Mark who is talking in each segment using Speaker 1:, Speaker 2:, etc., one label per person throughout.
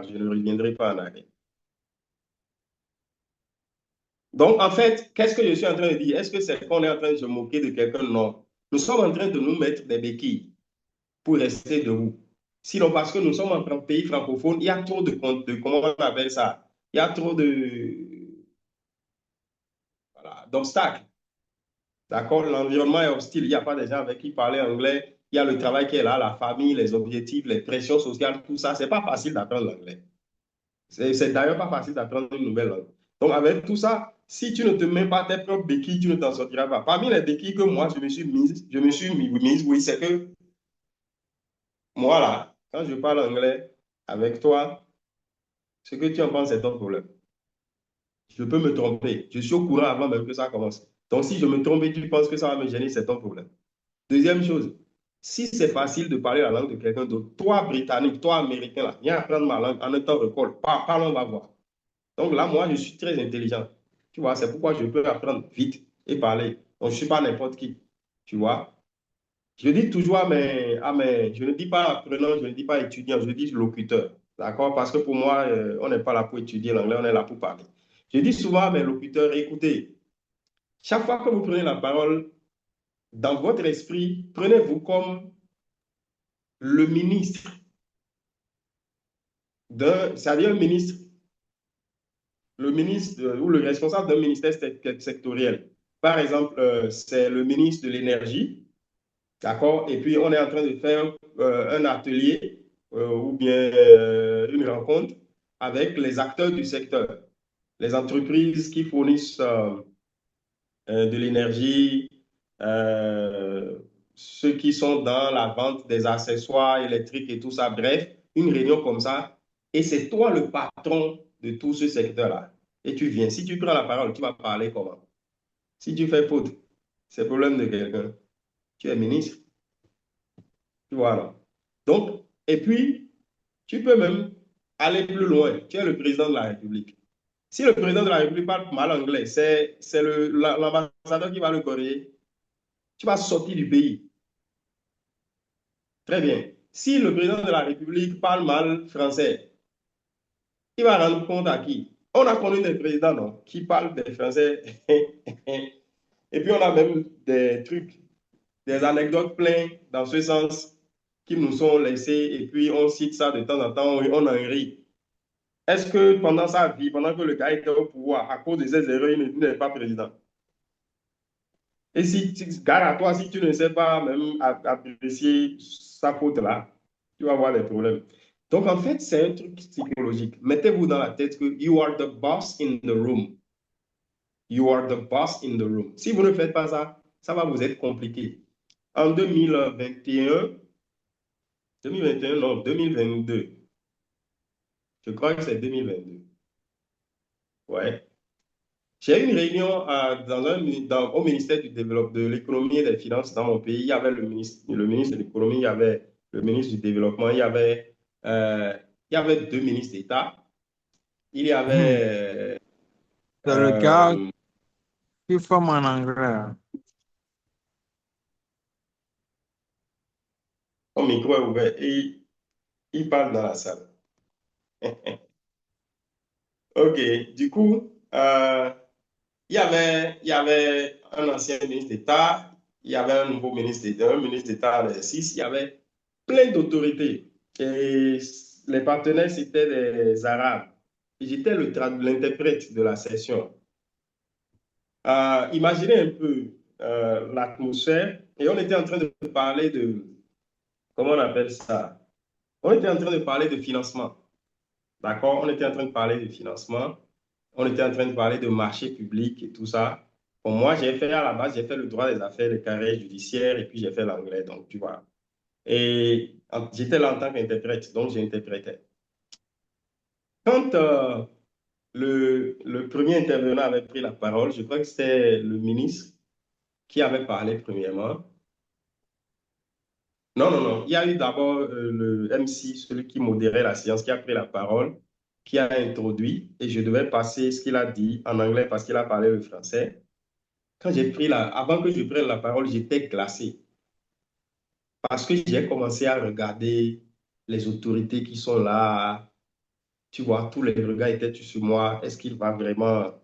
Speaker 1: Je ne reviendrai pas en arrière. Donc, en fait, qu'est-ce que je suis en train de dire? Est-ce que c'est qu'on est en train de se moquer de quelqu'un? Non. Nous sommes en train de nous mettre des béquilles pour rester debout. Sinon, parce que nous sommes en pays francophone, il y a trop comment on appelle ça? Il y a trop voilà, d'obstacles. D'accord? L'environnement est hostile. Il n'y a pas des gens avec qui parler anglais. Il y a le travail qui est là, la famille, les objectifs, les pressions sociales, tout ça. C'est pas facile d'apprendre l'anglais. C'est d'ailleurs pas facile d'apprendre une nouvelle langue. Donc, avec tout ça, si tu ne te mets pas tes propres béquilles, tu ne t'en sortiras pas. Parmi les béquilles que moi, je me suis mise, oui, c'est que moi, là, quand je parle anglais avec toi, ce que tu en penses, c'est ton problème. Je peux me tromper. Je suis au courant avant même que ça commence. Donc, si je me trompe et tu penses que ça va me gêner, c'est ton problème. Deuxième chose, si c'est facile de parler la langue de quelqu'un d'autre, toi, Britannique, toi, Américain, là, viens apprendre ma langue en un temps record. Parlons, on va voir. Donc là, moi, je suis très intelligent. Tu vois, c'est pourquoi je peux apprendre vite et parler. Donc, je ne suis pas n'importe qui. Tu vois. Je dis toujours je ne dis pas apprenant, je ne dis pas étudiant, je dis locuteur. D'accord? Parce que pour moi, on n'est pas là pour étudier l'anglais, on est là pour parler. Je dis souvent à mes locuteurs, écoutez, chaque fois que vous prenez la parole, dans votre esprit, prenez-vous comme le ministre c'est-à-dire le ministre ou le responsable d'un ministère sectoriel. Par exemple, c'est le ministre de l'Énergie, d'accord? Et puis, on est en train de faire un atelier ou bien une rencontre avec les acteurs du secteur, les entreprises qui fournissent de l'énergie, euh, ceux qui sont dans la vente des accessoires électriques et tout ça. Bref, une réunion comme ça. Et c'est toi le patron de tout ce secteur-là. Et tu viens. Si tu prends la parole, tu vas parler comment? Si tu fais faute, c'est le problème de quelqu'un. Tu es ministre. Tu vois, non? Donc, et puis, tu peux même aller plus loin. Tu es le président de la République. Si le président de la République parle mal anglais, c'est l'ambassadeur qui va le corriger. Tu vas sortir du pays. Très bien. Si le président de la République parle mal français, il va rendre compte à qui? On a connu des présidents, non, qui parlent des Français. Et puis on a même des trucs, des anecdotes pleines dans ce sens qui nous sont laissés. Et puis on cite ça de temps en temps, on en rit. Est-ce que pendant sa vie, pendant que le gars était au pouvoir, à cause de ses erreurs, il n'est pas président? Et si, gare à toi, si tu ne sais pas même apprécier sa faute là, tu vas avoir des problèmes. Donc, en fait, c'est un truc psychologique. Mettez-vous dans la tête que you are the boss in the room. You are the boss in the room. Si vous ne faites pas ça, ça va vous être compliqué. En 2021, non, 2022. Je crois que c'est 2022. Ouais. J'ai eu une réunion au ministère du développement, de l'économie et des finances dans mon pays. Il y avait le ministre de l'économie, il y avait le ministre du développement, il y avait deux ministres d'État. Il y
Speaker 2: Hmm.
Speaker 1: avait
Speaker 2: C'est le gars
Speaker 1: euh,
Speaker 2: qui forme en anglais.
Speaker 1: son micro est ouvert et il parle dans la salle. OK. Du coup, il y avait un ancien ministre d'État, il y avait un nouveau ministre d'État, un ministre d'État à l'exercice, il y avait plein d'autorités. Et les partenaires, c'était des Arabes. Et j'étais l'interprète de la session. Imaginez un peu l'atmosphère. Et on était en train de parler comment on appelle ça? On était en train de parler de financement. D'accord? On était en train de parler de financement. On était en train de parler de marché public et tout ça. Bon, moi, j'ai fait à la base, j'ai fait le droit des affaires, le carré judiciaire et puis j'ai fait l'anglais. Donc, tu vois. Et j'étais là en tant qu'interprète, donc j'interprétais. Quand le premier intervenant avait pris la parole, je crois que c'était le ministre qui avait parlé premièrement. Non, non, non. Il y a eu d'abord le MC, celui qui modérait la séance, qui a pris la parole, qui a introduit, et je devais passer ce qu'il a dit en anglais parce qu'il a parlé le français. Avant que je prenne la parole, j'étais glacé parce que j'ai commencé à regarder les autorités qui sont là. Tu vois, tous les regards étaient sur moi. Est-ce qu'il va vraiment...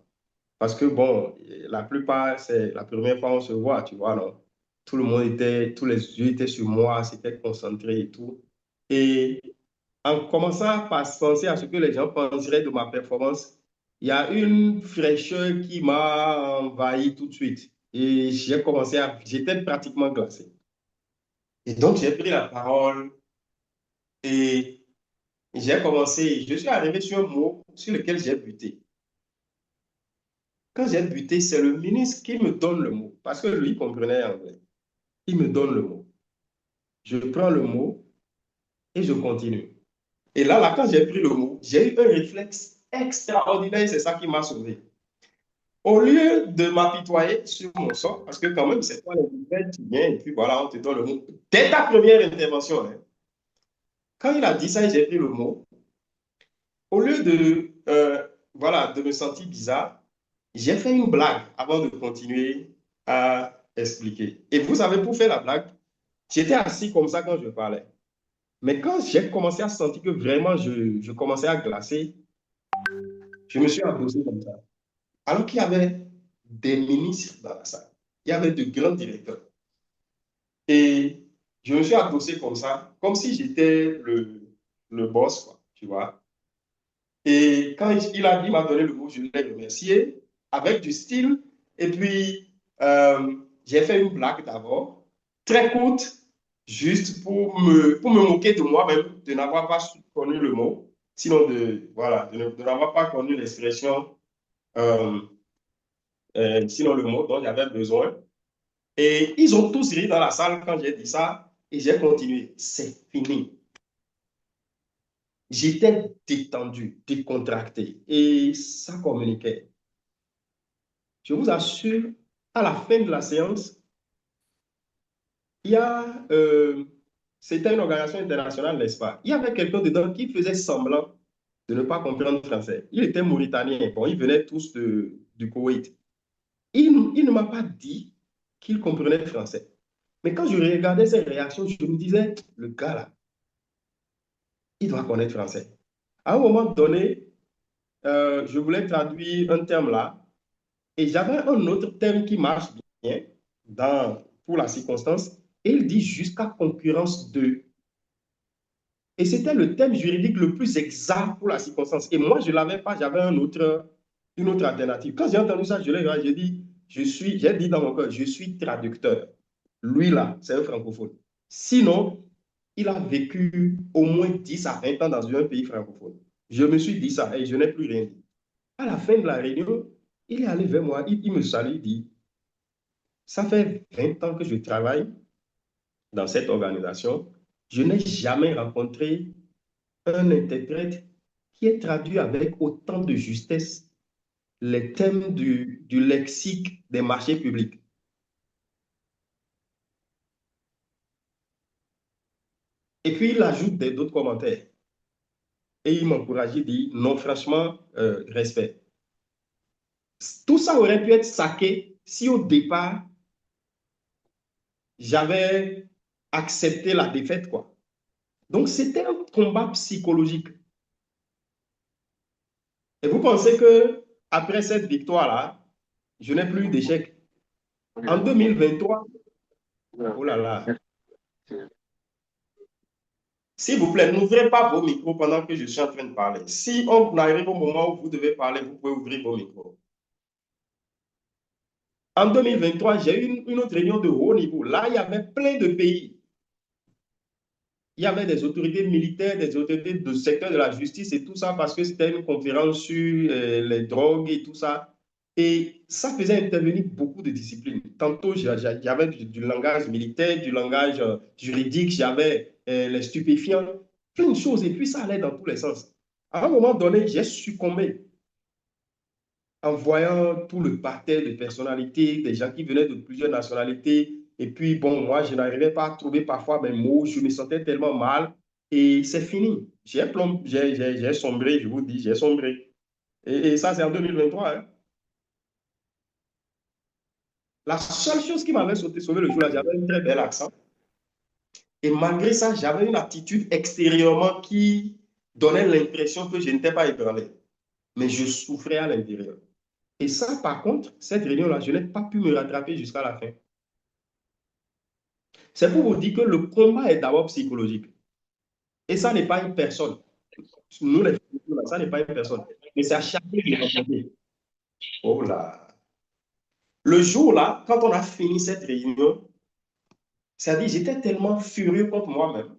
Speaker 1: Parce que bon, la plupart, c'est la première fois on se voit, tu vois, non? Tout le monde était, tous les yeux étaient sur moi, c'était concentré et tout. Et en commençant par penser à ce que les gens penseraient de ma performance, il y a une fraîcheur qui m'a envahi tout de suite. Et j'ai commencé à... J'étais pratiquement glacé. Et donc, j'ai pris la parole et j'ai commencé, je suis arrivé sur un mot sur lequel j'ai buté. Quand j'ai buté, c'est le ministre qui me donne le mot, parce que lui comprenait anglais. Il me donne le mot. Je prends le mot et je continue. Et là, quand j'ai pris le mot, j'ai eu un réflexe extraordinaire, c'est ça qui m'a sauvé. Au lieu de m'apitoyer sur mon sort, parce que quand même, c'est toi l'individu, tu viens et puis voilà, on te donne le mot. Dès ta première intervention, hein, quand il a dit ça et j'ai pris le mot, au lieu de, voilà, de me sentir bizarre, j'ai fait une blague avant de continuer à expliquer. Et vous savez, pour faire la blague, j'étais assis comme ça quand je parlais. Mais quand j'ai commencé à sentir que vraiment je commençais à glacer, je me suis adossé comme ça. Alors qu'il y avait des ministres dans la salle. Il y avait de grands directeurs. Et je me suis adossé comme ça, comme si j'étais le boss, quoi, tu vois. Et quand il m'a donné le mot, je l'ai remercié avec du style. Et puis, j'ai fait une blague d'abord, très courte, juste pour me moquer de moi-même, de n'avoir pas connu le mot, sinon voilà, de n'avoir pas connu l'expression, euh, sinon le mot dont j'avais besoin. Et ils ont tous ri dans la salle quand j'ai dit ça, et j'ai continué. C'est fini. J'étais détendu, décontracté, et ça communiquait. Je vous assure, à la fin de la séance, il y a, c'était une organisation internationale, n'est-ce pas? Il y avait quelqu'un dedans qui faisait semblant de ne pas comprendre le français. Il était mauritanien. Bon, ils venaient tous du Koweït. Il ne m'a pas dit qu'il comprenait le français. Mais quand je regardais ses réactions, je me disais, le gars là, il doit connaître le français. À un moment donné, je voulais traduire un terme là, et j'avais un autre terme qui marche bien pour la circonstance, et il dit jusqu'à concurrence de. Et c'était le terme juridique le plus exact pour la circonstance. Et moi, je ne l'avais pas, j'avais une autre alternative. Quand j'ai entendu ça, j'ai dit, j'ai dit dans mon cœur, je suis traducteur. Lui là, c'est un francophone. Sinon, il a vécu au moins 10 à 20 ans dans un pays francophone. Je me suis dit ça et je n'ai plus rien dit. À la fin de la réunion, il est allé vers moi, il me salue, il dit, ça fait 20 ans que je travaille dans cette organisation. Je n'ai jamais rencontré un interprète qui ait traduit avec autant de justesse les thèmes du lexique des marchés publics. Et puis, il ajoute d'autres commentaires. Et il m'encourage, il dit, non, franchement, respect. Tout ça aurait pu être saqué si au départ, j'avais accepté la défaite, quoi. Donc, c'était un combat psychologique. Et vous pensez que après cette victoire-là, je n'ai plus eu d'échec. En 2023, oh là là, s'il vous plaît, n'ouvrez pas vos micros pendant que je suis en train de parler. Si on arrive au moment où vous devez parler, vous pouvez ouvrir vos micros. En 2023, j'ai eu une autre réunion de haut niveau. Là, il y avait plein de pays. Il y avait des autorités militaires, des autorités du secteur de la justice et tout ça, parce que c'était une conférence sur les drogues et tout ça. Et ça faisait intervenir beaucoup de disciplines. Tantôt, j'avais du langage militaire, du langage juridique, j'avais les stupéfiants, plein de choses. Et puis, ça allait dans tous les sens. À un moment donné, j'ai succombé en voyant tout le parterre de personnalités, des gens qui venaient de plusieurs nationalités. Et puis, bon, moi, je n'arrivais pas à trouver parfois mes mots. Je me sentais tellement mal. Et c'est fini. J'ai sombré, je vous dis, j'ai sombré. Et ça, c'est en 2023. Hein. La seule chose qui m'avait sauvé le jour-là, j'avais un très bel accent. Et malgré ça, j'avais une attitude extérieurement donnait l'impression que je n'étais pas ébranlé, mais je souffrais à l'intérieur. Et ça, par contre, cette réunion-là, je n'ai pas pu me rattraper jusqu'à la fin. C'est pour vous dire que le combat est d'abord psychologique. Et ça n'est pas une personne. Nous, les Philippins, ça n'est pas une personne. Mais c'est à chacun de remporter. Oh là. Le jour-là, quand on a fini cette réunion, c'est-à-dire j'étais tellement furieux contre moi-même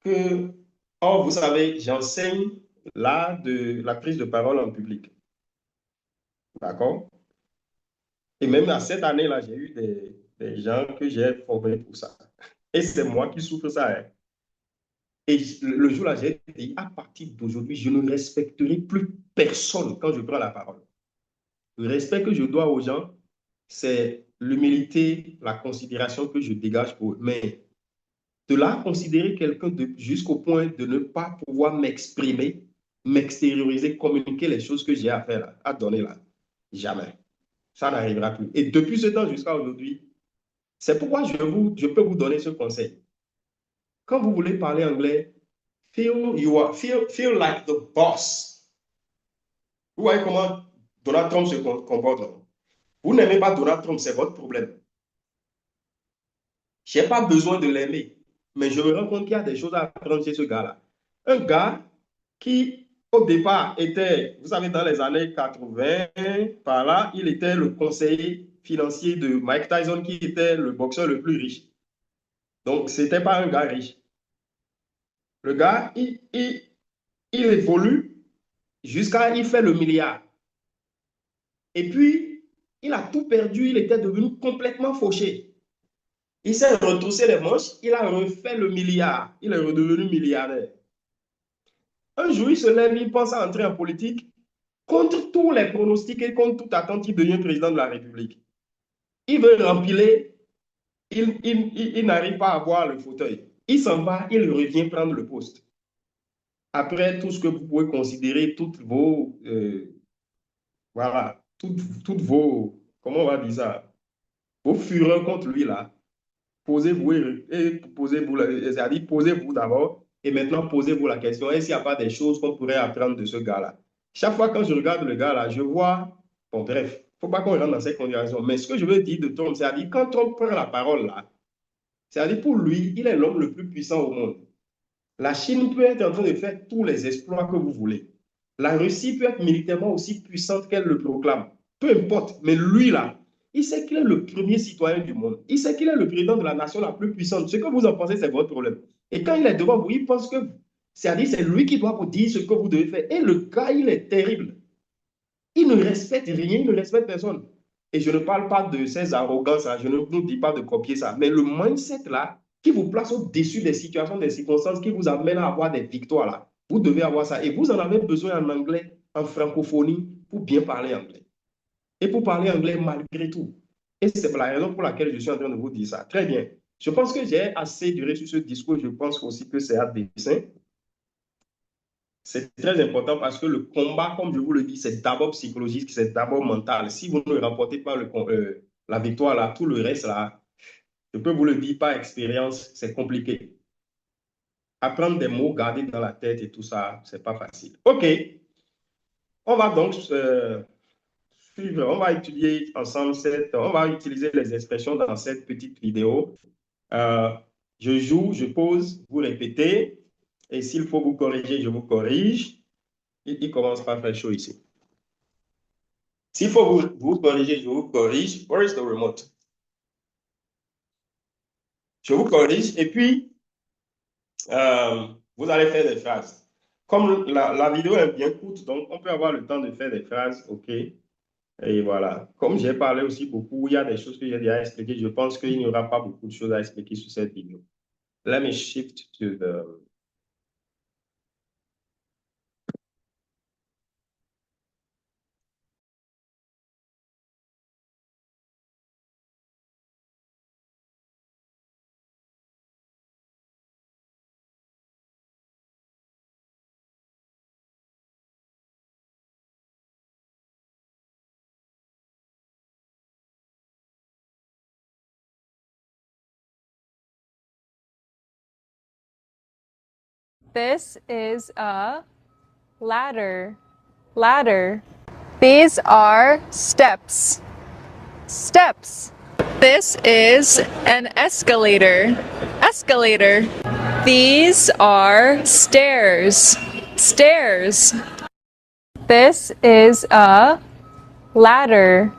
Speaker 1: que, oh, vous savez, j'enseigne l'art de la prise de parole en public. D'accord? Et même à cette année-là, j'ai eu des gens que j'ai formés pour ça. Et c'est moi qui souffre ça, hein. Et le jour-là, j'ai dit, à partir d'aujourd'hui, je ne respecterai plus personne quand je prends la parole. Le respect que je dois aux gens, c'est l'humilité, la considération que je dégage pour eux. Mais de là à considérer quelqu'un jusqu'au point de ne pas pouvoir m'exprimer, m'extérioriser, communiquer les choses que j'ai à faire, là, à donner là, jamais. Ça n'arrivera plus. Et depuis ce temps jusqu'à aujourd'hui, c'est pourquoi je peux vous donner ce conseil. Quand vous voulez parler anglais, feel like the boss. Vous voyez comment Donald Trump se comporte, non? Vous n'aimez pas Donald Trump, c'est votre problème. Je n'ai pas besoin de l'aimer, mais je me rends compte qu'il y a des choses à apprendre chez ce gars-là. Un gars qui, au départ, était, vous savez, dans les années 80, par là, il était le conseiller financier de Mike Tyson, qui était le boxeur le plus riche. Donc, ce n'était pas un gars riche. Le gars, il évolue jusqu'à, il fait le milliard. Et puis, il a tout perdu, il était devenu complètement fauché. Il s'est retroussé les manches, il a refait le milliard. Il est redevenu milliardaire. Un jour, il se lève, il pense à entrer en politique. Contre tous les pronostics et contre toute attente, il devient président de la République. Il veut rempiler, il n'arrive pas à avoir le fauteuil. Il s'en va, il revient prendre le poste. Après tout ce que vous pouvez considérer, toutes vos, voilà, toutes vos, comment on va dire ça, vos fureurs contre lui là, posez-vous et posez-vous, c'est-à-dire posez-vous d'abord et maintenant posez-vous la question, est-ce qu'il n'y a pas des choses qu'on pourrait apprendre de ce gars-là? Chaque fois quand je regarde le gars là, je vois, bon bref, il ne faut pas qu'on rentre dans ces considérations, mais ce que je veux dire de Trump, c'est-à-dire quand Trump prend la parole là, c'est-à-dire pour lui, il est l'homme le plus puissant au monde. La Chine peut être en train de faire tous les exploits que vous voulez. La Russie peut être militairement aussi puissante qu'elle le proclame. Peu importe. Mais lui, là, il sait qu'il est le premier citoyen du monde. Il sait qu'il est le président de la nation la plus puissante. Ce que vous en pensez, c'est votre problème. Et quand il est devant vous, il pense que c'est-à-dire c'est lui qui doit vous dire ce que vous devez faire. Et le gars, il est terrible. Il ne respecte rien, il ne respecte personne. Et je ne parle pas de ces arrogances, là, je ne vous dis pas de copier ça, mais le mindset là, qui vous place au-dessus des situations, des circonstances, qui vous amène à avoir des victoires là, vous devez avoir ça. Et vous en avez besoin en anglais, en francophonie, pour bien parler anglais. Et pour parler anglais malgré tout. Et c'est la raison pour laquelle je suis en train de vous dire ça. Très bien. Je pense que j'ai assez duré sur ce discours. Je pense aussi que c'est à dessein. C'est très important parce que le combat, comme je vous le dis, c'est d'abord psychologique, c'est d'abord mental. Si vous ne remportez pas la victoire, là, tout le reste, là, je peux vous le dire par expérience, c'est compliqué. Apprendre des mots, garder dans la tête et tout ça, c'est pas facile. OK, on va donc suivre, on va étudier ensemble on va utiliser les expressions dans cette petite vidéo. Euh, je joue, je pose, vous répétez, et s'il faut vous corriger, je vous corrige. Il commence par faire chaud ici. S'il faut vous corriger, je vous corrige. Where is the remote? Je vous corrige et puis vous allez faire des phrases. Comme la vidéo est bien courte, donc on peut avoir le temps de faire des phrases, OK? Et voilà. Comme j'ai parlé aussi beaucoup, il y a des choses que j'ai déjà expliquées. Je pense qu'il n'y aura pas beaucoup de choses à expliquer sur cette vidéo. Let me shift to the
Speaker 3: This is a ladder. Ladder. These are steps. Steps. This is an escalator. Escalator. These are stairs. Stairs. This is a ladder.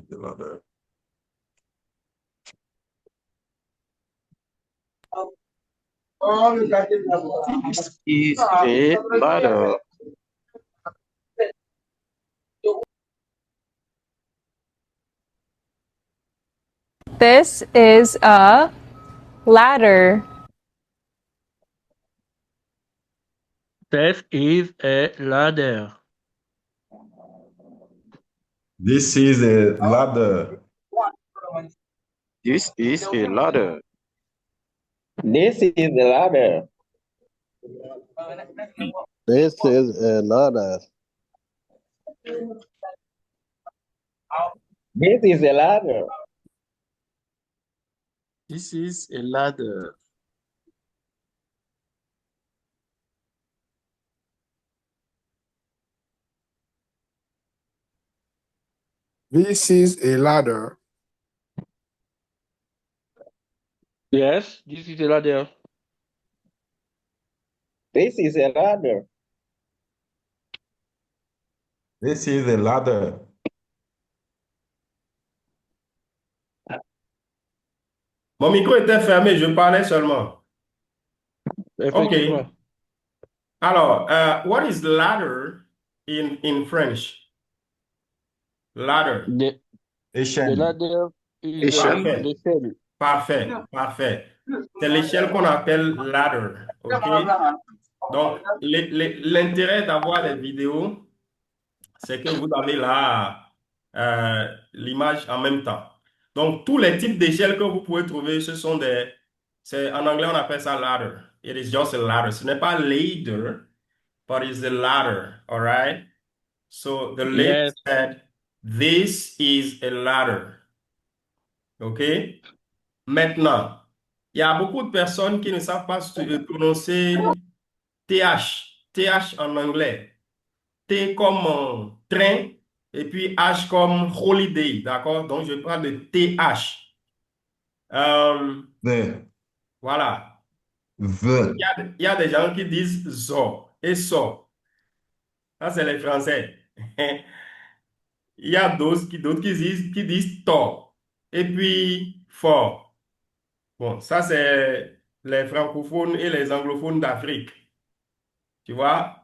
Speaker 1: The ladder.
Speaker 4: This is a ladder.
Speaker 3: This is a ladder.
Speaker 2: This is a ladder.
Speaker 1: This is a ladder.
Speaker 4: This is a ladder.
Speaker 5: This is the ladder.
Speaker 6: This is a ladder.
Speaker 5: This is a ladder.
Speaker 2: This is a ladder.
Speaker 7: This is a ladder.
Speaker 2: Yes, this is a ladder.
Speaker 5: This is a ladder.
Speaker 1: This is a ladder. Mon micro était fermé, je parlais seulement.
Speaker 2: Effectivement.
Speaker 1: Okay. Alors, what is ladder in French? Ladder.
Speaker 2: The
Speaker 1: Échelle.
Speaker 2: ladder is
Speaker 4: Échelle.
Speaker 2: l'échelle.
Speaker 1: Parfait, parfait. C'est l'échelle qu'on appelle ladder. OK? Donc, l'intérêt d'avoir des vidéos, c'est que vous avez là l'image en même temps. Donc, tous les types d'échelles que vous pouvez trouver, ce sont en anglais, on appelle ça ladder. It is just a ladder. Ce n'est pas ladder, but it's a ladder. All right? So, the lady
Speaker 2: Yes.
Speaker 1: said, this is a ladder. OK? Maintenant, il y a beaucoup de personnes qui ne savent pas prononcer TH. TH en anglais. T comme train et puis H comme holiday. D'accord? Donc, je parle de TH. Voilà. Il y a des gens qui disent zo et so. Ça, c'est les Français. Il y a d'autres qui disent to et puis fort. Bon, ça, c'est les francophones et les anglophones d'Afrique. Tu vois?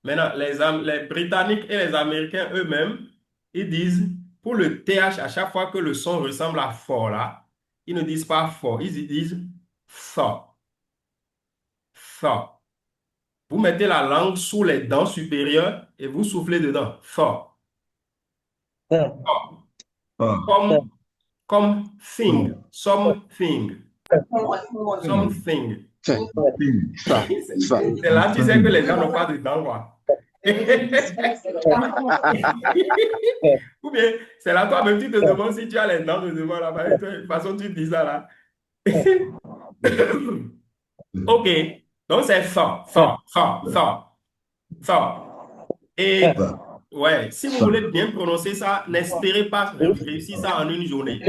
Speaker 1: Maintenant, les Britanniques et les Américains eux-mêmes, ils disent, pour le TH, à chaque fois que le son ressemble à fort, là, ils ne disent pas fort, ils disent fort. Fort. Vous mettez la langue sous les dents supérieures et vous soufflez dedans. Fort. Fort. Comme thing. Something. Something. C'est là, tu sais que les gens n'ont pas de dents, quoi. Ou bien, c'est là, toi-même, tu te demandes si tu as les dents de devant là-bas. De toute façon, tu dis ça là. OK. Donc, c'est fort, fort, fort, fort, fort. Et, ouais, si vous voulez bien prononcer ça, n'espérez pas réussir ça en une journée.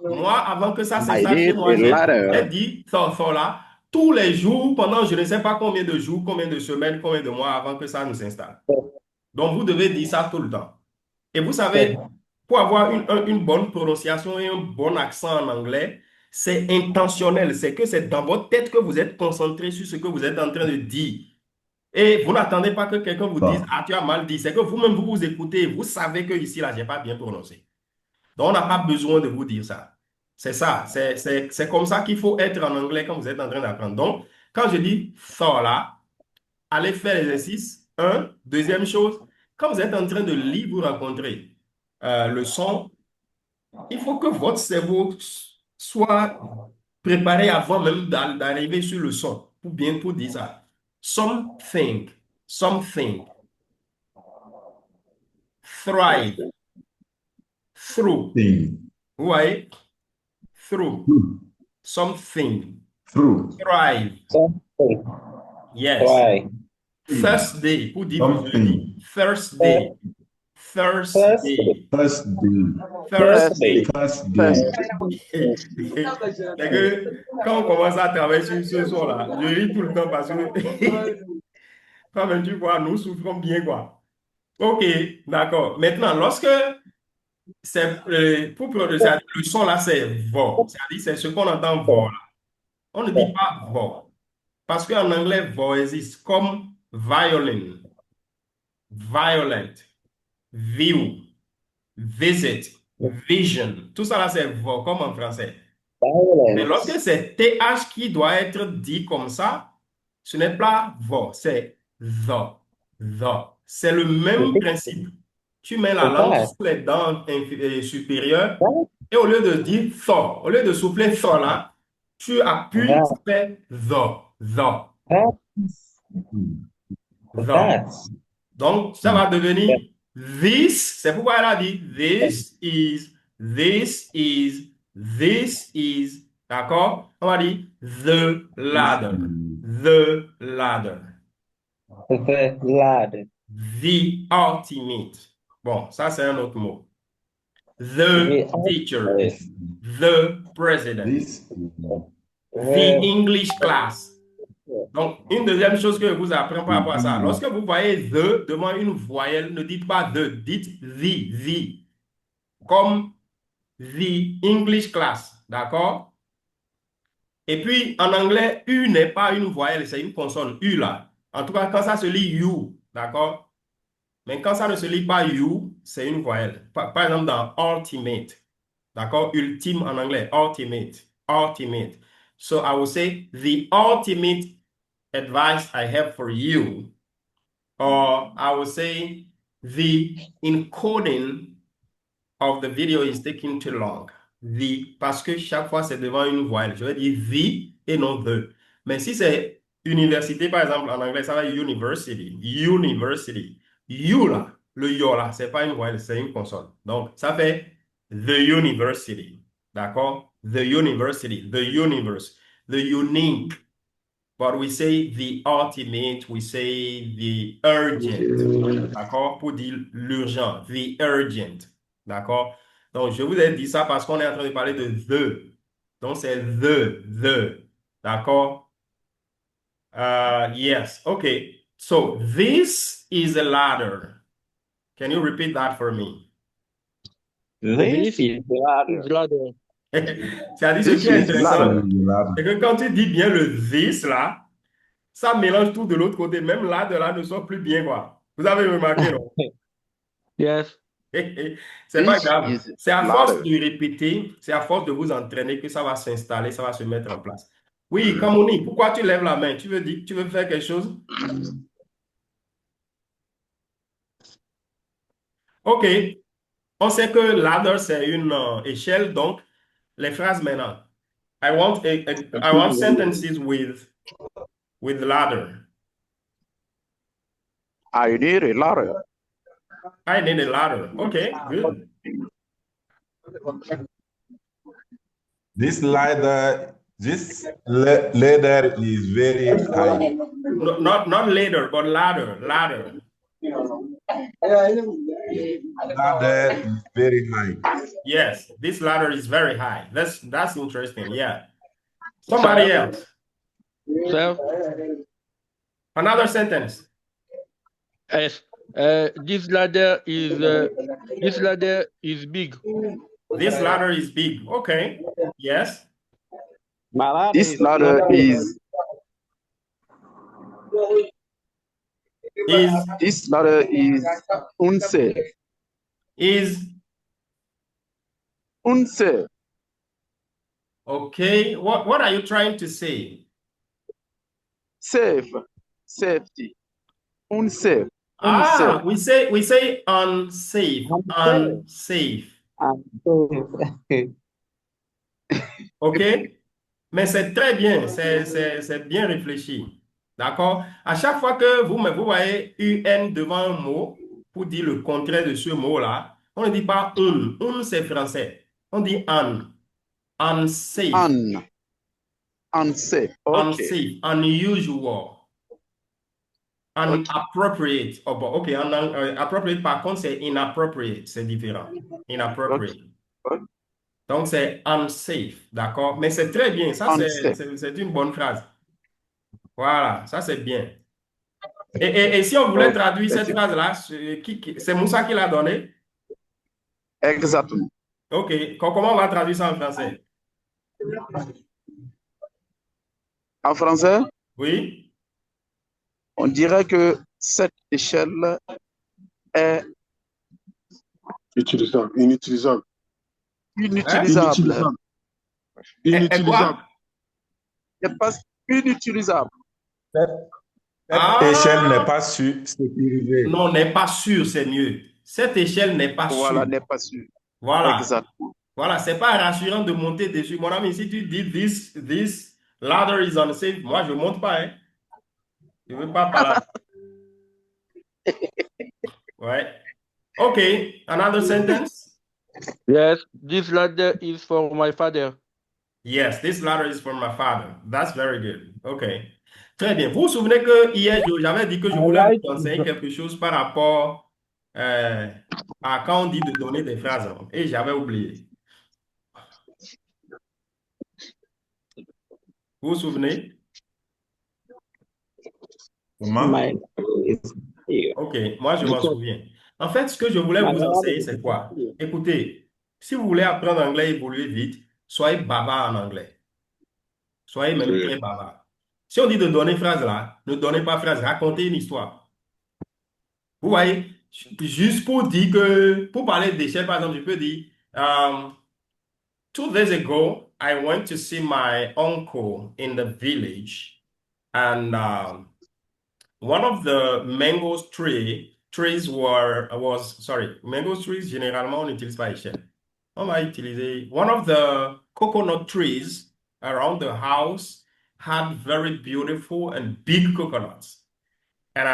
Speaker 1: Moi, avant que ça s'installe, moi, j'ai dit fort, fort là. Tous les jours, pendant je ne sais pas combien de jours, combien de semaines, combien de mois avant que ça nous s'installe. Donc, vous devez dire ça tout le temps. Et vous savez, pour avoir une bonne prononciation et un bon accent en anglais, c'est intentionnel. C'est que c'est dans votre tête que vous êtes concentré sur ce que vous êtes en train de dire. Et vous n'attendez pas que quelqu'un vous dise, ah, tu as mal dit. C'est que vous-même, vous vous écoutez, vous savez que ici, là, je n'ai pas bien prononcé. Donc, on n'a pas besoin de vous dire ça. C'est ça, c'est comme ça qu'il faut être en anglais quand vous êtes en train d'apprendre. Donc, quand je dis Thor là, allez faire l'exercice. Deuxième chose, quand vous êtes en train de lire, vous rencontrez le son, il faut que votre cerveau soit préparé avant même d'arriver sur le son. pour dire ça. Something, something. Thrive, through.
Speaker 8: Thing.
Speaker 1: Vous voyez? Through.
Speaker 8: Through.
Speaker 1: Something.
Speaker 8: Through.
Speaker 1: Thrive.
Speaker 5: Something.
Speaker 1: Yes.
Speaker 5: Try.
Speaker 1: Thursday, pour dire
Speaker 8: Something.
Speaker 1: jeudi. Thursday. Thursday.
Speaker 8: Thursday.
Speaker 1: Thursday.
Speaker 5: Thursday.
Speaker 8: Thursday.
Speaker 1: C'est que quand on commence à travailler sur ce son-là, je ris tout le temps parce que quand même, tu vois, nous souffrons bien, quoi. OK, d'accord. Maintenant, lorsque c'est pour prononcer le son là, c'est vo. C'est-à-dire, c'est ce qu'on entend vo là. On ne dit pas vo. Parce qu'en anglais, vo existe comme violin, violent, view, visit, vision. Tout ça là, c'est vo, comme en français. Mais lorsque c'est TH qui doit être dit comme ça, ce n'est pas vo, c'est the. C'est le même principe. Tu mets la langue sous les dents supérieures et au lieu de dire tho, au lieu de souffler tho là, tu appuies, tu fais the. Donc, ça va devenir this. C'est pourquoi elle a dit this is. D'accord? On va dire the ladder. The ladder.
Speaker 5: The ladder.
Speaker 1: The ultimate. Bon, ça c'est un autre mot. The teacher. The president. The English class. Donc, une deuxième chose que je vous apprends par rapport à ça. Lorsque vous voyez the devant une voyelle, ne dites pas the, dites the. Comme the English class. D'accord? Et puis, en anglais, U n'est pas une voyelle, c'est une consonne. U là. En tout cas, quand ça se lit you. D'accord? Mais quand ça ne se lit pas you, c'est une voyelle. Par exemple, dans ultimate. D'accord? Ultime en anglais. Ultimate. So I will say, the ultimate advice I have for you. Or I will say, the encoding of the video is taking too long. The, parce que chaque fois c'est devant une voyelle. Je vais dire the et non the. Mais si c'est université, par exemple, en anglais, ça va être university. You là, le yo là, c'est pas une voyelle, c'est une consonne. Donc, ça fait the university. D'accord? The university, the universe, the unique. But we say the ultimate, we say the urgent. D'accord? Pour dire l'urgent, the urgent. D'accord? Donc, je vous ai dit ça parce qu'on est en train de parler de the. Donc, c'est the. D'accord? Yes. Okay. So, this is a ladder. Can you repeat that for me?
Speaker 5: This is the ladder.
Speaker 1: C'est-à-dire, ce qui est intéressant, c'est que quand tu dis bien le this là, ça mélange tout de l'autre côté. Même là, de là, ne soit plus bien, quoi. Vous avez remarqué, non?
Speaker 2: Yes.
Speaker 1: C'est pas grave. C'est à force de répéter, c'est à force de vous entraîner que ça va s'installer, ça va se mettre en place. Oui, Kamoni, pourquoi tu lèves la main? Tu veux faire quelque chose? OK. On sait que ladder, c'est une échelle, donc les phrases maintenant. I want sentences with ladder.
Speaker 4: I need a ladder.
Speaker 1: I need a ladder. Okay, good.
Speaker 8: This ladder is very high.
Speaker 1: No, not ladder, but ladder.
Speaker 8: Ladder is very high.
Speaker 1: Yes, this ladder is very high. That's interesting. Yeah. Somebody else.
Speaker 2: Sir?
Speaker 1: Another sentence.
Speaker 2: Yes. This ladder is big.
Speaker 1: This ladder is big. Okay. Yes.
Speaker 4: This ladder is this ladder is unsafe.
Speaker 1: Is
Speaker 4: Unsafe.
Speaker 1: okay. What are you trying to say?
Speaker 4: Safe. Safety. Unsafe.
Speaker 1: Ah, we say unsafe. Unsafe. Okay. Mais c'est très bien, c'est bien réfléchi. D'accord? À chaque fois que vous voyez UN devant un mot, pour dire le contraire de ce mot-là, on ne dit pas un. Un, c'est français. On dit un. Unsafe.
Speaker 4: Un. Unsafe. OK.
Speaker 1: Unsafe. Unusual. Inappropriate. Oh, bon, OK. Appropriate, par contre, c'est inappropriate. C'est différent. Inappropriate.
Speaker 4: OK.
Speaker 1: Donc, c'est unsafe. D'accord? Mais c'est très bien. Ça, c'est une bonne phrase. Voilà. Ça, c'est bien. Et si on voulait traduire cette phrase-là, c'est Moussa qui l'a donné?
Speaker 4: Exactement.
Speaker 1: OK. Comment on va traduire ça en français?
Speaker 4: En français,
Speaker 1: Oui?
Speaker 4: on dirait que cette échelle est
Speaker 7: Utilisable, inutilisable.
Speaker 4: inutilisable.
Speaker 7: Inutilisable.
Speaker 4: Elle n'est pas inutilisable.
Speaker 8: Cette échelle n'est pas sécurisée.
Speaker 1: Non, n'est pas sûr, c'est mieux. Cette échelle n'est pas
Speaker 4: Voilà,
Speaker 1: sûre.
Speaker 4: n'est pas sûr.
Speaker 1: Voilà.
Speaker 4: Exactement.
Speaker 1: Voilà, c'est pas rassurant de monter dessus. Mon ami, si tu dis this ladder is unsafe, moi, je monte pas, hein. Je veux pas par là. Ouais. OK. Another sentence?
Speaker 2: Yes, this ladder is for my father.
Speaker 1: Yes, this ladder is for my father. That's very good. OK. Très bien. Vous vous souvenez que hier, j'avais dit que je voulais vous enseigner quelque chose par rapport à quand on dit de donner des phrases, hein, et j'avais oublié. Vous vous souvenez?
Speaker 8: Comment?
Speaker 1: OK, moi je m'en souviens. En fait, ce que je voulais vous enseigner, c'est quoi? Écoutez, si vous voulez apprendre l'anglais et évoluer vite, soyez bavard en anglais. Soyez même très bavard. Si on dit de donner phrase là, ne donnez pas phrase, racontez une histoire. Vous voyez, juste pour dire que, pour parler d'échelle, par exemple, je peux dire, 2 days ago, I went to see my uncle in the village, and one of the mango trees, généralement, on n'utilise pas échelle. On va utiliser, one of the coconut trees around the house had very beautiful and big coconuts. And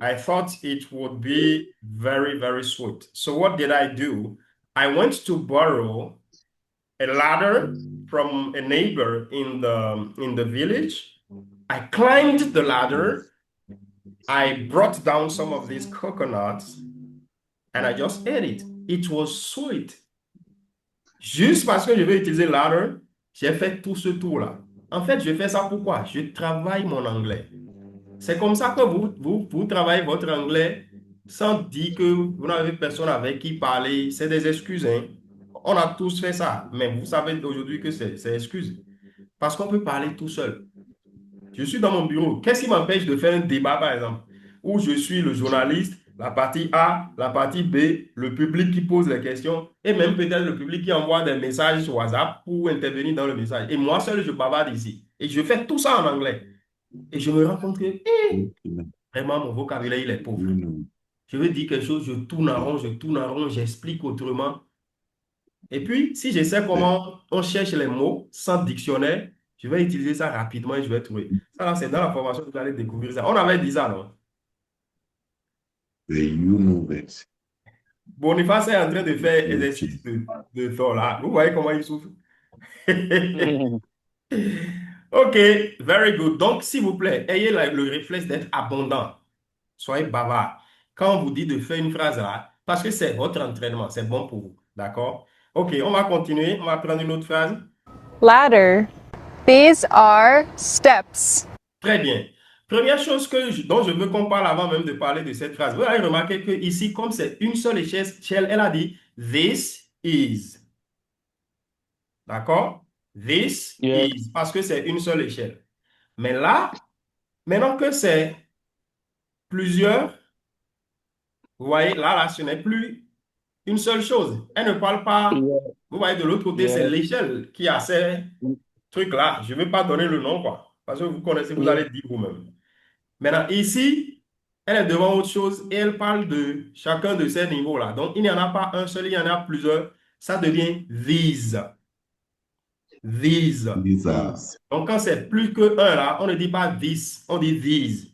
Speaker 1: I thought it would be very, very sweet. So what did I do? I went to borrow a ladder from a neighbor in the village. I climbed the ladder. I brought down some of these coconuts and I just ate it. It was sweet. Juste parce que je vais utiliser ladder, j'ai fait tout ce tour-là. En fait, je fais ça pourquoi? Je travaille mon anglais. C'est comme ça que vous travaillez votre anglais sans dire que vous n'avez personne avec qui parler. C'est des excuses, hein. On a tous fait ça, mais vous savez aujourd'hui que c'est excuse. Parce qu'on peut parler tout seul. Je suis dans mon bureau. Qu'est-ce qui m'empêche de faire un débat, par exemple, où je suis le journaliste, la partie A, la partie B, le public qui pose les questions, et même peut-être le public qui envoie des messages sur WhatsApp pour intervenir dans le message. Et moi seul, je bavarde ici. Et je fais tout ça en anglais. Et je me rends compte que vraiment, mon vocabulaire, il est pauvre. Je veux dire quelque chose, je tourne en rond, j'explique autrement. Et puis, si je sais comment on cherche les mots sans dictionnaire, je vais utiliser ça rapidement et je vais trouver. Ça, là, c'est dans la formation que vous allez découvrir ça. On avait dit ça, non? Boniface est en train de faire exercice de thought, là. Vous voyez comment il souffre? OK, very good. Donc, s'il vous plaît, ayez le réflexe d'être abondant. Soyez bavard. Quand on vous dit de faire une phrase là, parce que c'est votre entraînement, c'est bon pour vous. D'accord? OK, on va continuer. On va prendre une autre phrase.
Speaker 3: Ladder. These are steps.
Speaker 1: Très bien. Première chose dont je veux qu'on parle avant même de parler de cette phrase. Vous avez remarqué que ici, comme c'est une seule échelle, elle a dit this is. D'accord? This is. Parce que c'est une seule échelle. Mais là, maintenant que c'est plusieurs, vous voyez, là, ce n'est plus une seule chose. Elle ne parle pas. Vous voyez, de l'autre côté, c'est l'échelle qui a ces trucs-là. Je ne vais pas donner le nom, quoi. Parce que vous connaissez, vous allez dire vous-même. Maintenant, ici, elle est devant autre chose et elle parle de chacun de ces niveaux-là. Donc, il n'y en a pas un seul, il y en a plusieurs. Ça devient these. These.
Speaker 8: These are.
Speaker 1: Donc, quand c'est plus que un là, on ne dit pas this, on dit these.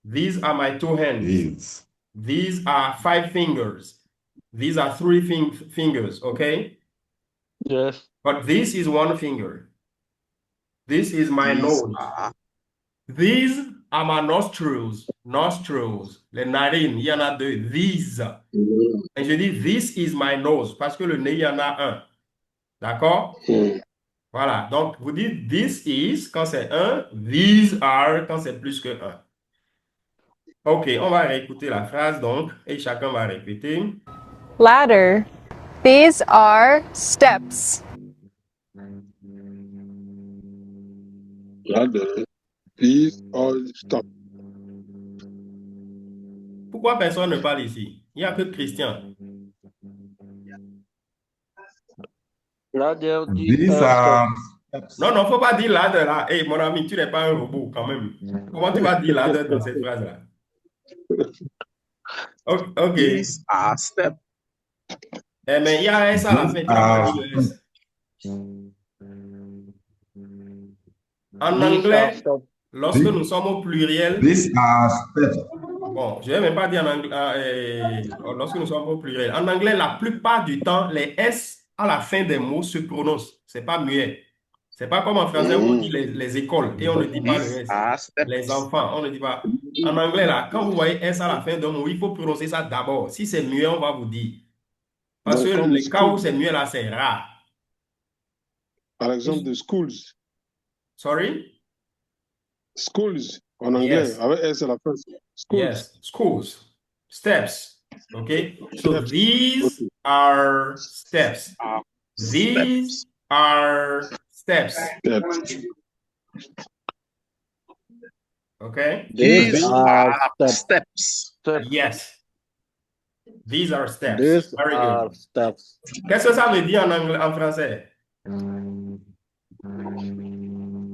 Speaker 1: These are my 2 hands.
Speaker 8: These.
Speaker 1: These are 5 fingers. These are 3 fingers, okay?
Speaker 2: Yes.
Speaker 1: But this is 1 finger. This is my
Speaker 4: These
Speaker 1: nose.
Speaker 4: are.
Speaker 1: These are my nostrils. Nostrils. Les narines, il y en a 2. These. Et je dis, this is my nose, parce que le nez, il y en a 1. D'accord? Voilà. Donc, vous dites this is quand c'est 1, these are quand c'est plus que 1. OK, on va réécouter la phrase donc, et chacun va répéter.
Speaker 3: Ladder. These are steps.
Speaker 7: Ladder. These are steps.
Speaker 1: Pourquoi personne ne parle ici? Il n'y a que Christian.
Speaker 2: Ladder,
Speaker 8: These are.
Speaker 1: Non, non, il ne faut pas dire ladder là. Hey, mon ami, tu n'es pas un robot quand même. Comment tu vas dire ladder dans cette phrase-là? OK.
Speaker 4: These are steps.
Speaker 1: Eh, mais il y a un S à la fin, tu n'as pas dit le S. En
Speaker 2: These
Speaker 1: anglais,
Speaker 2: are steps.
Speaker 1: lorsque nous sommes au pluriel,
Speaker 8: These are steps.
Speaker 1: bon, je ne vais même pas dire en anglais, lorsque nous sommes au pluriel. En anglais, la plupart du temps, les S à la fin des mots se prononcent. Ce n'est pas muet. Ce n'est pas comme en français où on dit les écoles et on ne dit pas le
Speaker 4: These
Speaker 1: S.
Speaker 4: are steps.
Speaker 1: Les enfants, on ne dit pas. En anglais, là, quand vous voyez S à la fin d'un mot, il faut prononcer ça d'abord. Si c'est muet, on va vous dire. Parce
Speaker 7: Donc,
Speaker 1: que
Speaker 7: comme
Speaker 1: les cas où
Speaker 7: school.
Speaker 1: c'est muet, là, c'est rare.
Speaker 7: Par exemple, the schools.
Speaker 1: Sorry?
Speaker 7: Schools en anglais,
Speaker 1: Yes.
Speaker 7: avec S à la fin. Schools.
Speaker 1: Yes, schools, steps. Okay, so
Speaker 7: Steps.
Speaker 1: these
Speaker 7: Okay.
Speaker 1: are steps.
Speaker 4: Are
Speaker 1: These are steps.
Speaker 7: Steps.
Speaker 1: Okay,
Speaker 6: These
Speaker 4: These
Speaker 6: are
Speaker 4: are
Speaker 6: steps.
Speaker 4: steps.
Speaker 1: yes, these are steps.
Speaker 6: These
Speaker 1: Very
Speaker 6: are
Speaker 1: good.
Speaker 6: steps.
Speaker 1: Qu'est-ce que ça veut dire en anglais, en français?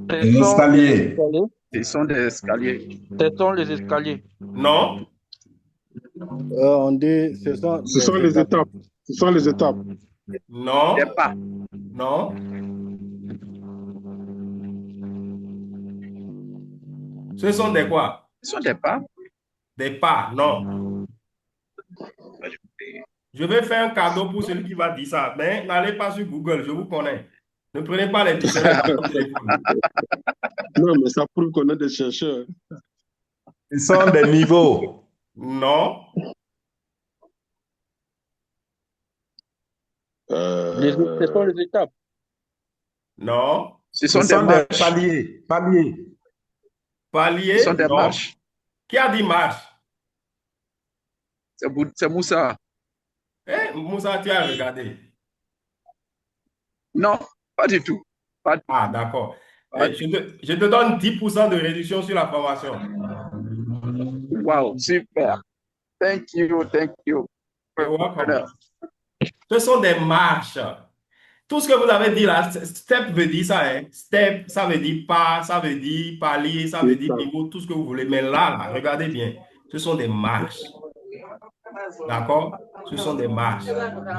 Speaker 2: Ce
Speaker 8: Les
Speaker 2: sont les
Speaker 8: escaliers.
Speaker 2: escaliers.
Speaker 4: Ce sont des escaliers.
Speaker 2: Ce sont les escaliers.
Speaker 1: Non,
Speaker 6: On dit ce sont
Speaker 7: Ce sont les étapes. Ce sont les étapes.
Speaker 1: non,
Speaker 4: Des pas.
Speaker 1: non. Ce sont des quoi?
Speaker 4: Ce sont des pas.
Speaker 1: Des pas, non. Je vais faire un cadeau pour celui qui va dire ça, mais n'allez pas sur Google, je vous connais. Ne prenez pas les dictionnaires dans votre téléphone.
Speaker 7: Non, mais ça prouve qu'on est des chercheurs.
Speaker 8: Ce sont des niveaux.
Speaker 1: Non,
Speaker 2: Ce sont les étapes.
Speaker 1: non.
Speaker 4: Ce
Speaker 8: Ce
Speaker 4: sont des
Speaker 8: sont des
Speaker 4: marches.
Speaker 8: paliers. Paliers.
Speaker 1: Palier,
Speaker 4: Ce sont des
Speaker 1: non.
Speaker 4: marches.
Speaker 1: Qui a dit marche?
Speaker 4: C'est Moussa.
Speaker 1: Eh, Moussa, tu as regardé.
Speaker 4: Non, pas du tout. Pas du tout.
Speaker 1: Ah, d'accord. Eh, je te donne 10% de réduction sur la formation.
Speaker 4: Wow, super. Thank you, thank you.
Speaker 1: You're welcome. Ce sont des marches. Tout ce que vous avez dit là, step veut dire ça, hein. Step, ça veut dire pas, ça veut dire palier, ça veut dire niveau, tout ce que vous voulez. Mais là, regardez bien, ce sont des marches. D'accord? Ce sont des marches.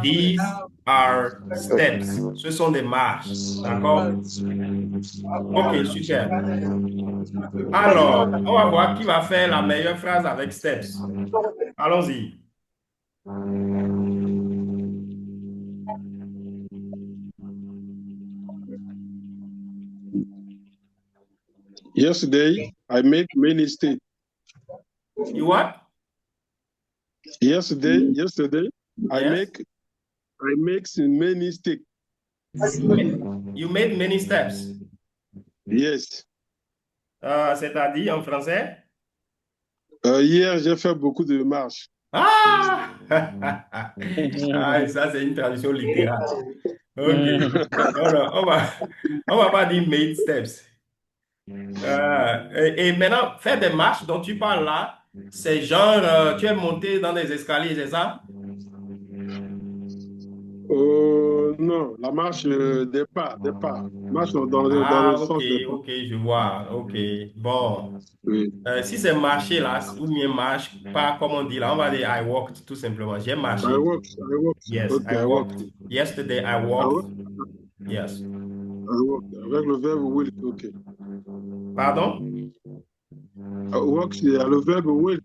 Speaker 1: These are steps. Ce sont des marches. D'accord? Ok, super. Alors, on va voir qui va faire la meilleure phrase avec steps. Allons-y.
Speaker 7: Yesterday, I make many steps.
Speaker 1: You what?
Speaker 7: Yesterday, I
Speaker 1: Yes.
Speaker 7: make many steps.
Speaker 1: You made many steps.
Speaker 7: Yes.
Speaker 1: C'est-à-dire en français?
Speaker 7: Hier, j'ai fait beaucoup de marches.
Speaker 1: Ah! Ah, ça, c'est une traduction littérale. OK. Alors, on va pas dire made steps. Et maintenant, faire des marches dont tu parles là, c'est genre, tu es monté dans des escaliers, c'est ça?
Speaker 7: Non, la marche des pas. Marche dans
Speaker 1: Ah,
Speaker 7: le sens
Speaker 1: OK,
Speaker 7: des pas.
Speaker 1: OK, je vois. OK. Bon.
Speaker 7: Oui.
Speaker 1: Si c'est marcher là, ou bien marche, pas comme on dit là, on va dire I walked tout simplement. J'ai marché.
Speaker 7: I walked.
Speaker 1: Yes,
Speaker 7: Okay,
Speaker 1: I walked. Yesterday, I walked. Yes.
Speaker 7: Walk, avec le verbe will, ok.
Speaker 1: Pardon?
Speaker 7: Walk, c'est le verbe will.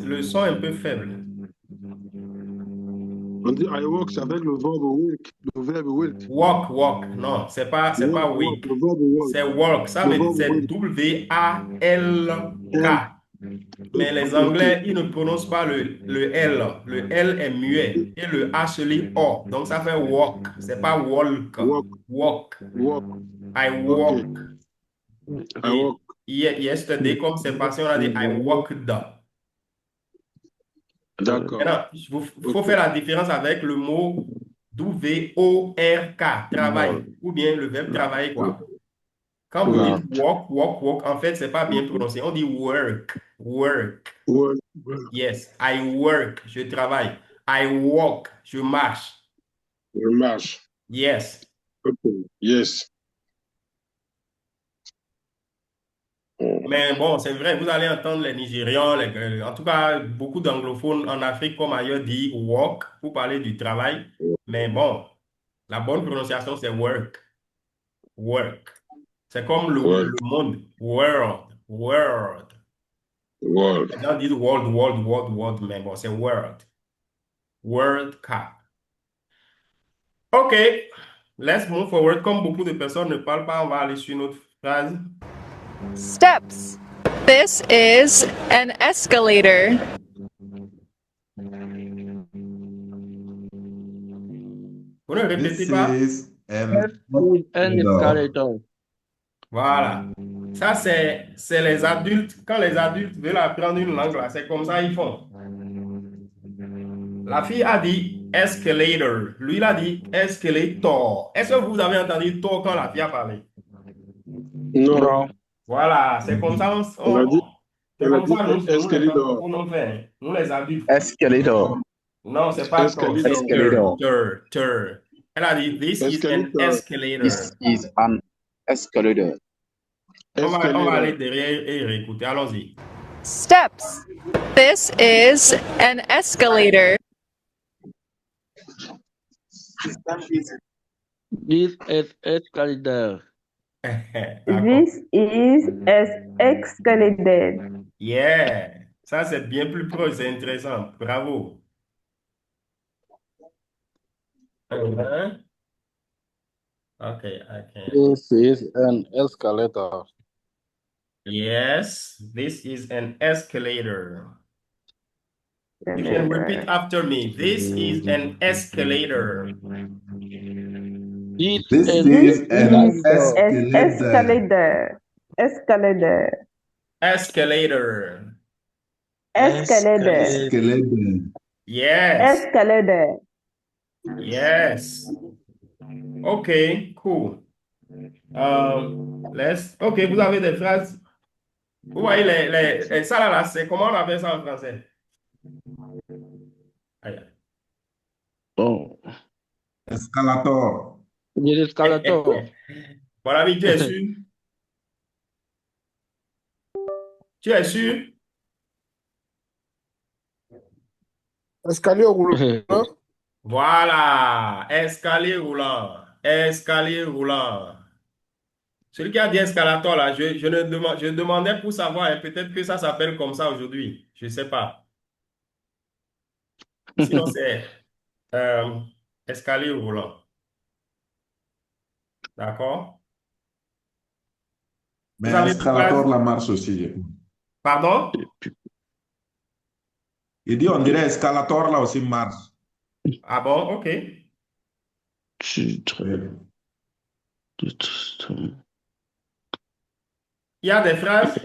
Speaker 1: Le son est un peu faible.
Speaker 7: On dit I walk, c'est avec le verbe walk. Le verbe walk.
Speaker 1: Walk. Non, c'est pas weak.
Speaker 7: Le verbe walk.
Speaker 1: C'est work. Ça
Speaker 7: Le
Speaker 1: veut dire
Speaker 7: verbe
Speaker 1: c'est
Speaker 7: walk.
Speaker 1: W-A-L-K. Mais les Anglais, ils ne prononcent pas le L. Le L est muet. Et le H se lit O. Donc ça fait walk. C'est pas walk.
Speaker 7: Walk.
Speaker 1: I walk.
Speaker 7: I walk.
Speaker 1: Yesterday, comme c'est passé, on a dit I walked.
Speaker 7: D'accord.
Speaker 1: Maintenant, il faut faire la différence avec le mot W-O-R-K, travail, ou bien le verbe travailler, quoi. Quand vous dites walk, en fait, c'est pas bien prononcé. On dit work. Yes, I work, je travaille. I walk, je marche.
Speaker 7: Je marche.
Speaker 1: Yes.
Speaker 7: Okay. Yes.
Speaker 1: Mais bon, c'est vrai, vous allez entendre les Nigérians, en tout cas, beaucoup d'anglophones en Afrique comme ailleurs disent walk pour parler du travail. Mais bon, la bonne prononciation, c'est work. Work. C'est comme le monde. World. Les gens disent world, mais bon, c'est world. World Cup. OK, let's move forward. Comme beaucoup de personnes ne parlent pas, on va aller sur une autre phrase.
Speaker 3: Steps. This is an escalator.
Speaker 1: Vous ne répétez
Speaker 8: This
Speaker 1: pas?
Speaker 8: is an
Speaker 2: An escalator.
Speaker 1: Voilà. Ça, c'est les adultes. Quand les adultes veulent apprendre une langue, là, c'est comme ça ils font. La fille a dit escalator. Lui, il a dit escalator. Est-ce que vous avez entendu tor quand la fille a parlé?
Speaker 7: Non.
Speaker 1: Voilà, c'est comme ça.
Speaker 7: On a dit
Speaker 1: Escalator. Nous, les adultes.
Speaker 4: Escalator.
Speaker 1: Non, c'est pas tor, c'est
Speaker 4: Escalator.
Speaker 1: tur. Elle a dit this is an escalator.
Speaker 4: This is an escalator.
Speaker 1: On va aller derrière et réécouter. Allons-y.
Speaker 3: Steps. This is an escalator.
Speaker 2: This is escalator.
Speaker 9: This is an escalator.
Speaker 1: Yeah, ça c'est bien plus proche, c'est intéressant. Bravo. Okay.
Speaker 6: This is an escalator.
Speaker 1: Yes, this is an escalator. You can repeat after me. This is an escalator.
Speaker 2: This
Speaker 8: This
Speaker 2: is
Speaker 8: is an
Speaker 9: Escalator.
Speaker 1: Escalator.
Speaker 9: Escalator.
Speaker 1: Yes. Okay, cool. Ok, vous avez des phrases. Vous voyez ça là, c'est comment on appelle ça en français?
Speaker 2: Oh.
Speaker 8: Escalator.
Speaker 2: The escalator.
Speaker 1: Mon ami, tu es sûr? Tu es sûr?
Speaker 6: Escalier roulant.
Speaker 1: Voilà, escalier roulant. Celui qui a dit escalator là, je demandais pour savoir, hein, peut-être que ça s'appelle comme ça aujourd'hui. Je ne sais pas. Sinon, c'est escalier roulant. D'accord?
Speaker 8: Mais
Speaker 1: Vous avez
Speaker 8: escalator,
Speaker 1: pas-
Speaker 8: la marche aussi.
Speaker 1: Pardon?
Speaker 8: Il dit, on dirait escalator, là aussi marche.
Speaker 1: Ah bon, ok. Il y a des phrases.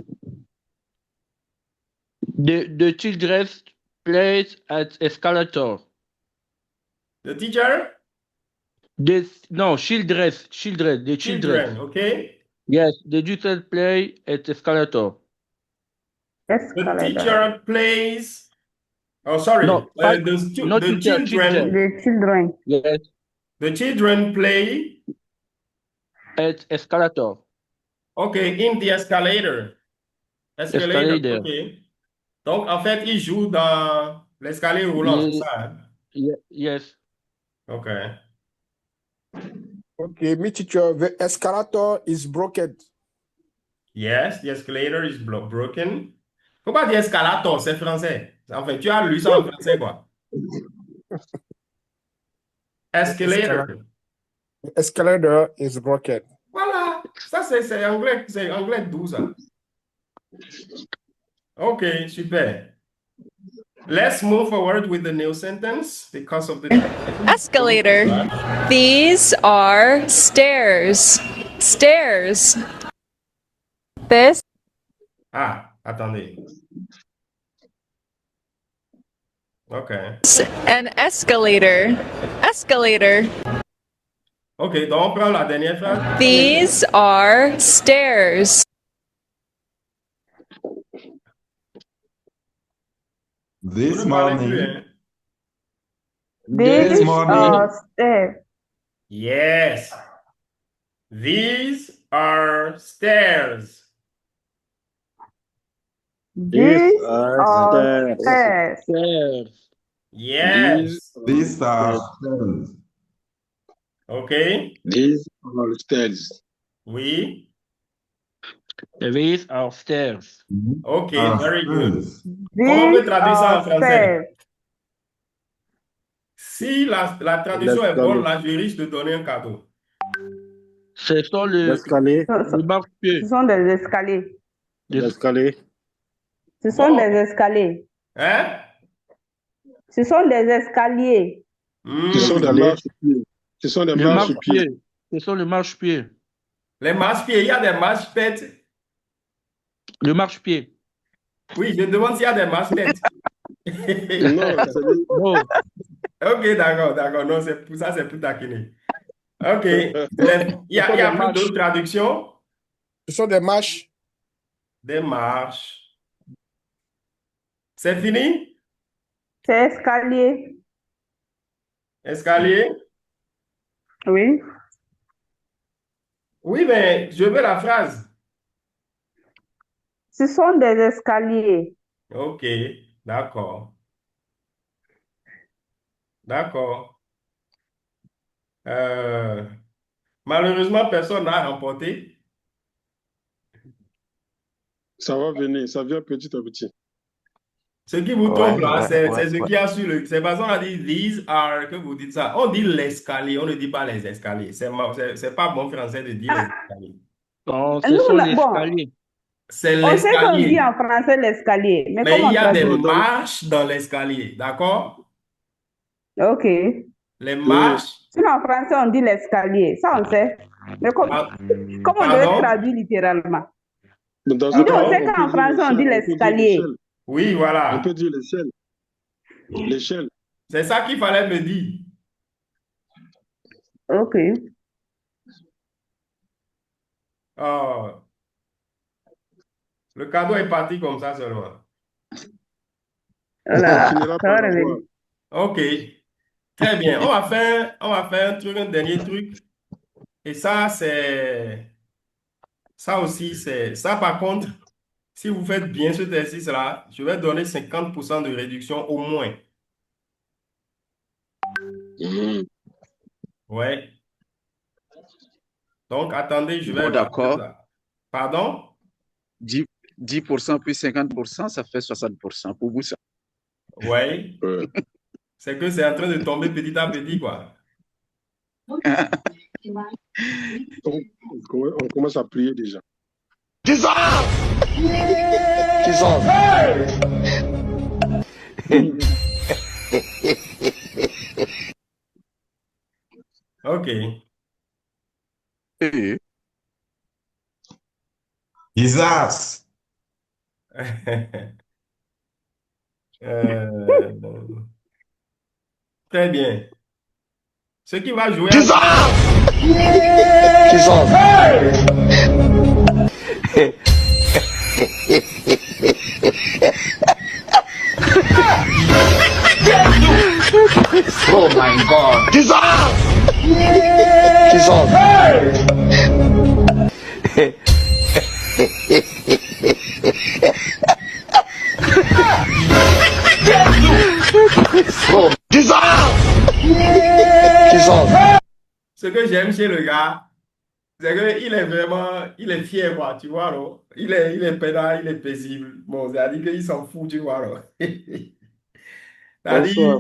Speaker 2: The children play at escalator.
Speaker 1: The teacher?
Speaker 2: No, children. The children.
Speaker 1: Okay.
Speaker 2: Yes, the children play at escalator.
Speaker 1: The teacher plays. Oh, sorry.
Speaker 2: No, not
Speaker 1: the
Speaker 2: teacher,
Speaker 1: children.
Speaker 9: The children.
Speaker 2: Yes,
Speaker 1: The children play.
Speaker 2: at escalator.
Speaker 1: Okay, in the escalator.
Speaker 2: Escalator.
Speaker 1: Okay. Donc, en fait, ils jouent dans l'escalier roulant, c'est ça? Hein?
Speaker 2: Yes.
Speaker 1: OK.
Speaker 6: Okay, me teacher, the escalator is broken.
Speaker 1: Yes, the escalator is broken. Faut pas dire escalator, c'est français. Enfin, tu as lu ça en français, quoi. Escalator.
Speaker 6: The escalator is broken.
Speaker 1: Voilà, ça c'est anglais doux, ça. Ok, super. Let's move forward with the new sentence because of the
Speaker 3: Escalator. These are stairs. Stairs. This
Speaker 1: Ah, attendez. Ok.
Speaker 3: is an escalator. Escalator.
Speaker 1: Ok, donc on prend la dernière phrase.
Speaker 3: These are stairs.
Speaker 8: This
Speaker 1: Vous ne parlez plus,
Speaker 8: morning,
Speaker 1: hein?
Speaker 9: These
Speaker 8: morning.
Speaker 9: are stairs.
Speaker 1: Yes. These are stairs.
Speaker 9: These are stairs.
Speaker 5: Stairs.
Speaker 1: Yes.
Speaker 8: These are stairs.
Speaker 1: Ok.
Speaker 7: These are stairs.
Speaker 1: Oui.
Speaker 2: These are stairs.
Speaker 1: Ok,
Speaker 8: Are
Speaker 1: very good.
Speaker 8: stairs.
Speaker 1: Comment on peut
Speaker 9: These
Speaker 1: traduire ça en
Speaker 9: are
Speaker 1: français?
Speaker 9: stairs.
Speaker 1: Si la traduction est bonne, là, je risque de donner un cadeau.
Speaker 2: Ce sont
Speaker 6: L'escalier.
Speaker 2: les marche-pieds.
Speaker 9: Ce sont des escaliers.
Speaker 6: L'escalier.
Speaker 9: Ce sont des escaliers.
Speaker 1: Hein?
Speaker 9: Ce sont des escaliers.
Speaker 7: Ce sont des marche-pieds. Ce sont des
Speaker 2: Les
Speaker 7: marche-pieds.
Speaker 2: marche-pieds. Ce sont les marche-pieds.
Speaker 1: Les marche-pieds, il y a des marche-pètes.
Speaker 2: Le marche-pied.
Speaker 1: Oui, je demande s'il y a des marche-pètes.
Speaker 7: Non, c'est
Speaker 2: Non.
Speaker 1: Ok, d'accord. Non, ça, c'est pour taquiner. Ok. Il y a plus d'autres traductions?
Speaker 6: Ce sont des marches.
Speaker 1: Des marches. C'est fini?
Speaker 9: C'est escalier.
Speaker 1: Escalier?
Speaker 9: Oui.
Speaker 1: Oui, mais je veux la phrase.
Speaker 9: Ce sont des escaliers.
Speaker 1: Ok, d'accord. D'accord. Malheureusement, personne n'a remporté.
Speaker 7: Ça va venir, ça vient petit à petit.
Speaker 1: Ce qui vous trompe là,
Speaker 4: ouais,
Speaker 1: c'est
Speaker 4: ouais,
Speaker 1: ce qu'il y a sur le. C'est parce qu'on a dit these are que vous dites ça. On dit l'escalier, on ne dit pas les escaliers. C'est pas bon français de dire les escaliers.
Speaker 2: Non, ce
Speaker 9: Nous,
Speaker 2: sont
Speaker 9: là,
Speaker 2: les
Speaker 9: bon.
Speaker 2: escaliers.
Speaker 1: C'est
Speaker 9: On sait qu'on dit
Speaker 1: l'escalier.
Speaker 9: en français l'escalier. Mais
Speaker 1: Mais
Speaker 9: comment
Speaker 1: il y a des
Speaker 9: traduire?
Speaker 1: marches dans l'escalier, d'accord?
Speaker 9: Ok.
Speaker 1: Les marches.
Speaker 9: Sinon, en français, on dit l'escalier. Ça, on sait. Mais
Speaker 1: Ah,
Speaker 9: comment on
Speaker 1: pardon?
Speaker 9: devait traduire littéralement?
Speaker 7: Dans
Speaker 9: Je dis,
Speaker 1: Pardon?
Speaker 9: on sait qu'en français, on dit l'escalier.
Speaker 1: Oui,
Speaker 7: On
Speaker 1: voilà.
Speaker 7: peut dire l'échelle. L'échelle.
Speaker 1: C'est ça qu'il fallait me dire.
Speaker 9: Ok.
Speaker 1: Oh. Le cadeau est parti comme ça seulement.
Speaker 9: Voilà.
Speaker 7: On finira
Speaker 9: Ça
Speaker 7: par
Speaker 9: va
Speaker 7: l'avoir.
Speaker 9: revenir.
Speaker 1: Ok. Très bien. On va faire un dernier truc. Et ça, ça aussi, ça par contre, si vous faites bien ce exercice-là, je vais donner 50% de réduction au moins. Ouais. Donc, attendez, je vais
Speaker 4: Bon, d'accord.
Speaker 1: faire ça. Pardon?
Speaker 4: 10% plus 50%, ça fait 60%. Pour vous, ça.
Speaker 1: Ouais.
Speaker 7: Ouais.
Speaker 1: C'est que c'est en train de tomber petit à petit, quoi.
Speaker 7: On commence à prier déjà.
Speaker 1: Ok.
Speaker 4: Eh,
Speaker 8: Jesus.
Speaker 1: Euh, Très bien. Ce qui va jouer
Speaker 4: Oh my God.
Speaker 1: ce que j'aime chez le gars, c'est qu'il est vraiment, il est fier, quoi, tu vois, non? Il est pédant, il est paisible. Bon, c'est-à-dire qu'il s'en fout, tu vois, non? C'est-à-dire,
Speaker 7: Bonsoir.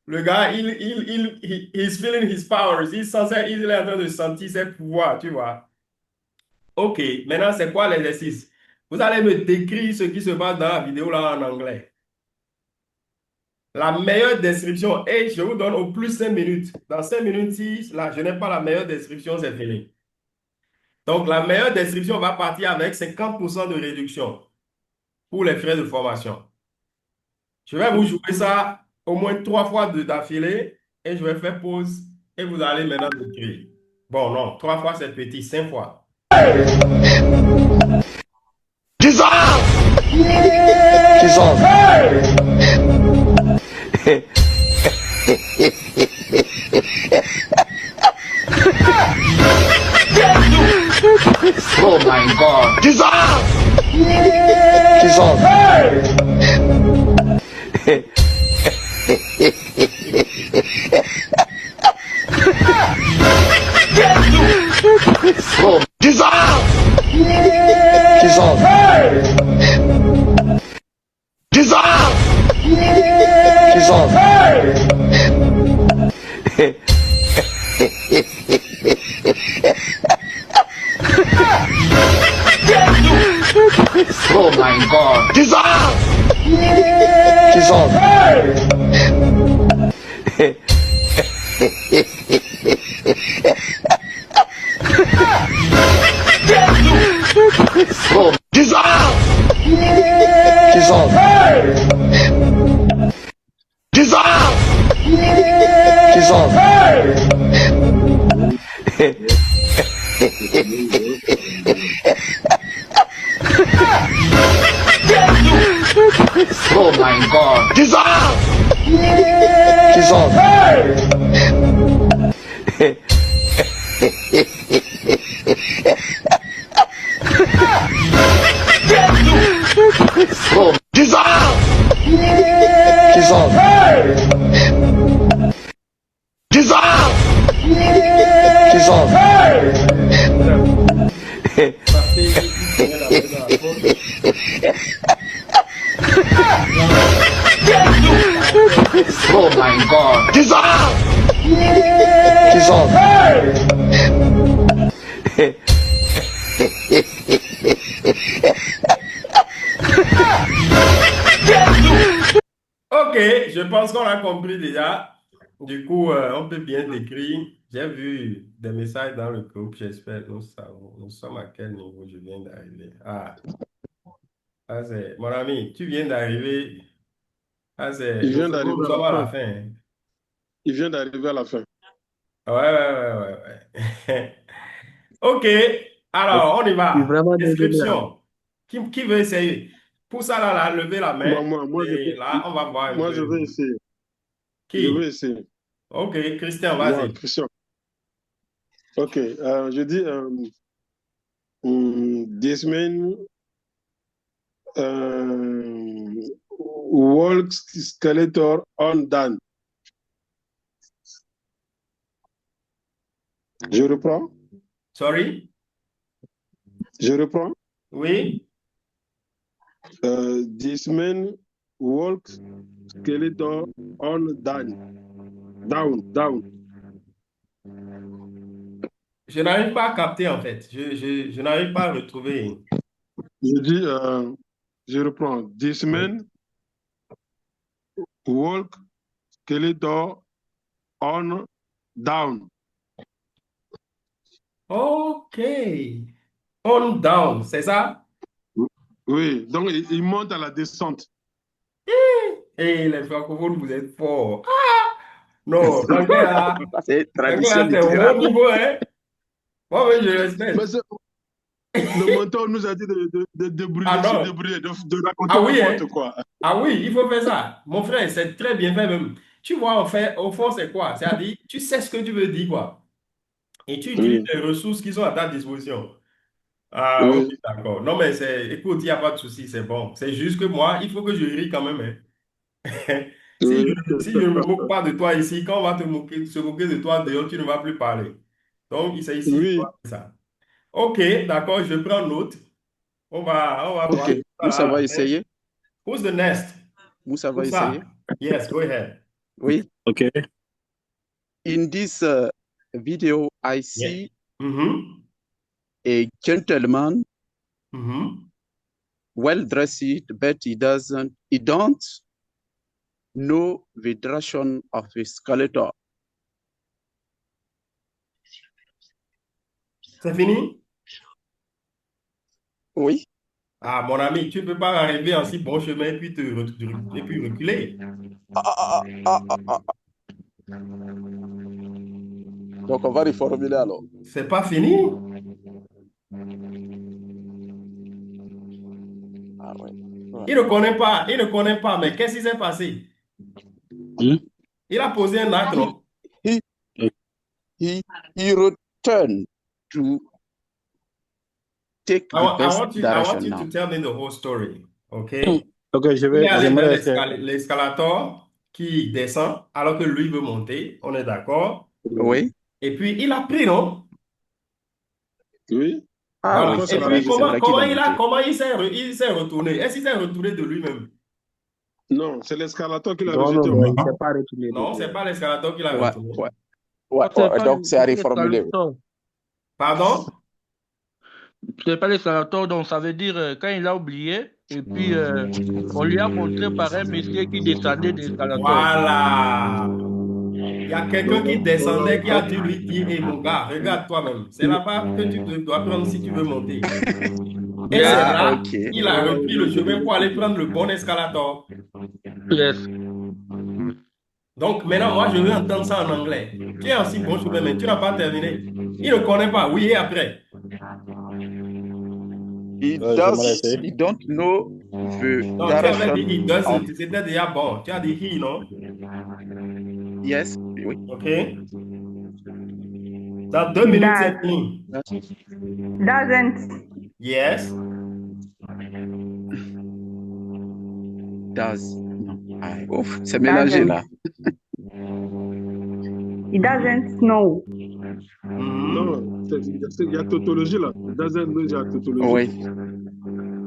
Speaker 1: le gars, he's feeling his powers. Il est en train de sentir ses pouvoirs, tu vois. OK, maintenant, c'est quoi l'exercice? Vous allez me décrire ce qui se passe dans la vidéo là en anglais. La meilleure description, et je vous donne au plus 5 minutes. Dans 5 minutes, si là, je n'ai pas la meilleure description, c'est fini. Donc, la meilleure description va partir avec 50% de réduction pour les frais de formation. Je vais vous jouer ça au moins 3 fois d'affilée et je vais faire pause et vous allez maintenant décrire. Bon, non, 3 fois c'est petit, 5 fois.
Speaker 10: Oh my God. Oh my God. Oh my God. Oh my God.
Speaker 1: OK, je pense qu'on a compris déjà. Du coup, on peut bien décrire. J'ai vu des messages dans le groupe, j'espère que nous sommes à quel niveau je viens d'arriver. Ah, c'est mon ami, tu viens d'arriver.
Speaker 7: Il vient d'arriver
Speaker 1: Nous
Speaker 7: à
Speaker 1: sommes à
Speaker 7: la
Speaker 1: la
Speaker 7: fin.
Speaker 1: fin, hein.
Speaker 7: Il vient d'arriver à la fin.
Speaker 1: Ouais. OK, alors on y
Speaker 2: Je suis
Speaker 1: va.
Speaker 2: vraiment désolé, hein.
Speaker 1: Description. Qui veut essayer? Pour ça, là, levez la main. Et là, on va voir un
Speaker 7: Moi,
Speaker 1: peu.
Speaker 7: je vais essayer.
Speaker 1: Qui?
Speaker 7: Je vais essayer.
Speaker 1: OK, Christian,
Speaker 7: Moi,
Speaker 1: vas-y.
Speaker 7: Christian. OK. Je dis this man walk skeleton on down. Je reprends.
Speaker 1: Sorry?
Speaker 7: Je reprends.
Speaker 1: Oui?
Speaker 7: This man walk skeleton on down. Down.
Speaker 1: Je n'arrive pas à capter, en fait. Je n'arrive pas à retrouver.
Speaker 7: Je dis, je reprends. This man walk skeleton on down.
Speaker 1: OK. On down, c'est ça?
Speaker 7: Oui, donc il monte à la descente.
Speaker 1: Et les francophones, vous êtes forts. Ah! Non, l'anglais là,
Speaker 4: C'est
Speaker 1: l'anglais
Speaker 4: tradition
Speaker 1: là, c'est au
Speaker 4: littérale.
Speaker 1: haut niveau, hein? Moi, oui, je respecte.
Speaker 7: Le mentor nous a dit de débrouiller,
Speaker 1: Ah non.
Speaker 7: se débrouiller, de raconter
Speaker 1: Ah oui,
Speaker 7: n'importe
Speaker 1: hein?
Speaker 7: quoi.
Speaker 1: Ah oui, il faut faire ça. Mon frère, c'est très bien fait même. Tu vois, au fond, c'est quoi? C'est-à-dire, tu sais ce que tu veux dire, quoi. Et tu utilises les ressources qui sont à ta disposition. Ah,
Speaker 7: Oui.
Speaker 1: ok, d'accord. Non, mais écoute, il n'y a pas de souci, c'est bon. C'est juste que moi, il faut que je ris quand même, hein. Si je ne me moque pas de toi ici, quand on va se moquer de toi dehors, tu ne vas plus parler. Donc, c'est ici.
Speaker 7: Oui.
Speaker 1: Ça. OK, d'accord, je prends note. On va voir.
Speaker 4: Ok, Moussa va essayer.
Speaker 1: Who's the next?
Speaker 4: Moussa va essayer.
Speaker 1: Yes, go ahead.
Speaker 4: Oui.
Speaker 6: Okay.
Speaker 4: In this video, I see
Speaker 1: Yeah.
Speaker 4: a gentleman, well dressed, but he don't know the direction of the escalator.
Speaker 1: C'est fini?
Speaker 4: Oui.
Speaker 1: Ah, mon ami, tu ne peux pas arriver en si bon chemin et puis, et puis reculer.
Speaker 4: Donc, on va reformuler alors.
Speaker 1: C'est pas fini?
Speaker 4: Ah, ouais.
Speaker 1: Il ne connaît pas, mais qu'est-ce qui s'est passé? Il a posé un acte, non?
Speaker 4: He returned to take the best
Speaker 1: I
Speaker 4: direction
Speaker 1: want you
Speaker 4: now.
Speaker 1: to tell me the whole story, okay?
Speaker 6: Ok,
Speaker 1: Il y a
Speaker 6: j'aimerais essayer.
Speaker 1: l'escalator qui descend alors que lui veut monter, on est d'accord?
Speaker 4: Oui.
Speaker 1: Et puis il a pris, non?
Speaker 7: Oui.
Speaker 4: Ah,
Speaker 1: Voilà.
Speaker 4: oui,
Speaker 1: Et
Speaker 4: c'est
Speaker 1: puis
Speaker 4: vrai
Speaker 1: comment il s'est retourné? Est-ce qu'il s'est retourné de lui-même?
Speaker 7: Non, c'est l'escalator qui l'a
Speaker 5: Non,
Speaker 7: rejeté.
Speaker 5: non, il ne s'est pas retourné.
Speaker 1: Non, c'est pas l'escalator qui l'a
Speaker 4: Ouais,
Speaker 1: retourné.
Speaker 4: ouais, donc c'est à reformuler.
Speaker 1: Pardon?
Speaker 2: C'est pas l'escalator, donc ça veut dire quand il a oublié, et puis on lui a montré par un monsieur qui descendait de l'escalator.
Speaker 1: Voilà. Il y a quelqu'un qui descendait qui a dû lui dire, hey, mon gars, regarde toi-même. C'est là-bas que tu dois prendre si tu veux monter. Et c'est là qu'il a repris le chemin pour aller prendre le bon escalator.
Speaker 2: Yes.
Speaker 1: Donc maintenant, moi, je veux entendre ça en anglais. Tu es en si bon chemin, mais tu n'as pas terminé. Il ne connaît pas. Oui, et après?
Speaker 4: He don't know the
Speaker 1: Non, tu avais dit he
Speaker 4: direction.
Speaker 1: doesn't. C'était déjà bon. Tu as dit he, non?
Speaker 4: Yes, oui.
Speaker 1: OK. Dans 2 minutes, c'est fini.
Speaker 9: Doesn't.
Speaker 1: Yes.
Speaker 4: Does. Non. Ah, ouf, c'est mélangé là.
Speaker 9: He doesn't know.
Speaker 7: Non, il y a tautologie là. Doesn't know, il y a tautologie.
Speaker 4: Oui.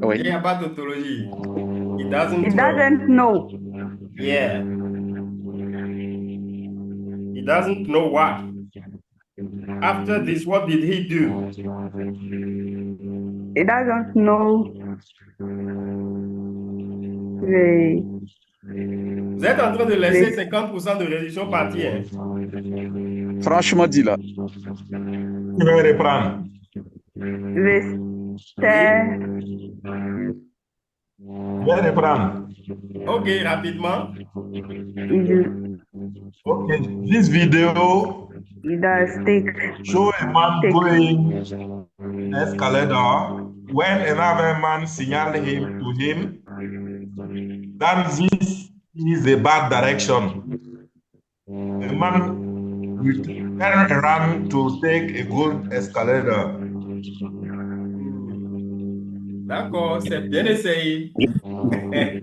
Speaker 4: Oui.
Speaker 1: Il n'y a pas de tautologie. He doesn't
Speaker 9: He
Speaker 1: know.
Speaker 9: doesn't know.
Speaker 1: Yeah. He doesn't know what. After this, what did he do?
Speaker 9: He doesn't know the.
Speaker 1: Vous êtes en train de laisser 50% de réduction partir. Hein?
Speaker 4: Franchement dit là.
Speaker 8: Tu vas reprendre.
Speaker 9: The stair.
Speaker 8: Tu vas reprendre.
Speaker 1: OK, rapidement.
Speaker 8: Okay, this video
Speaker 9: He does take.
Speaker 8: show a man going escalator when another man signaled him to him that this is a bad direction. The man will turn around to take a good escalator.
Speaker 1: D'accord, c'est bien essayé.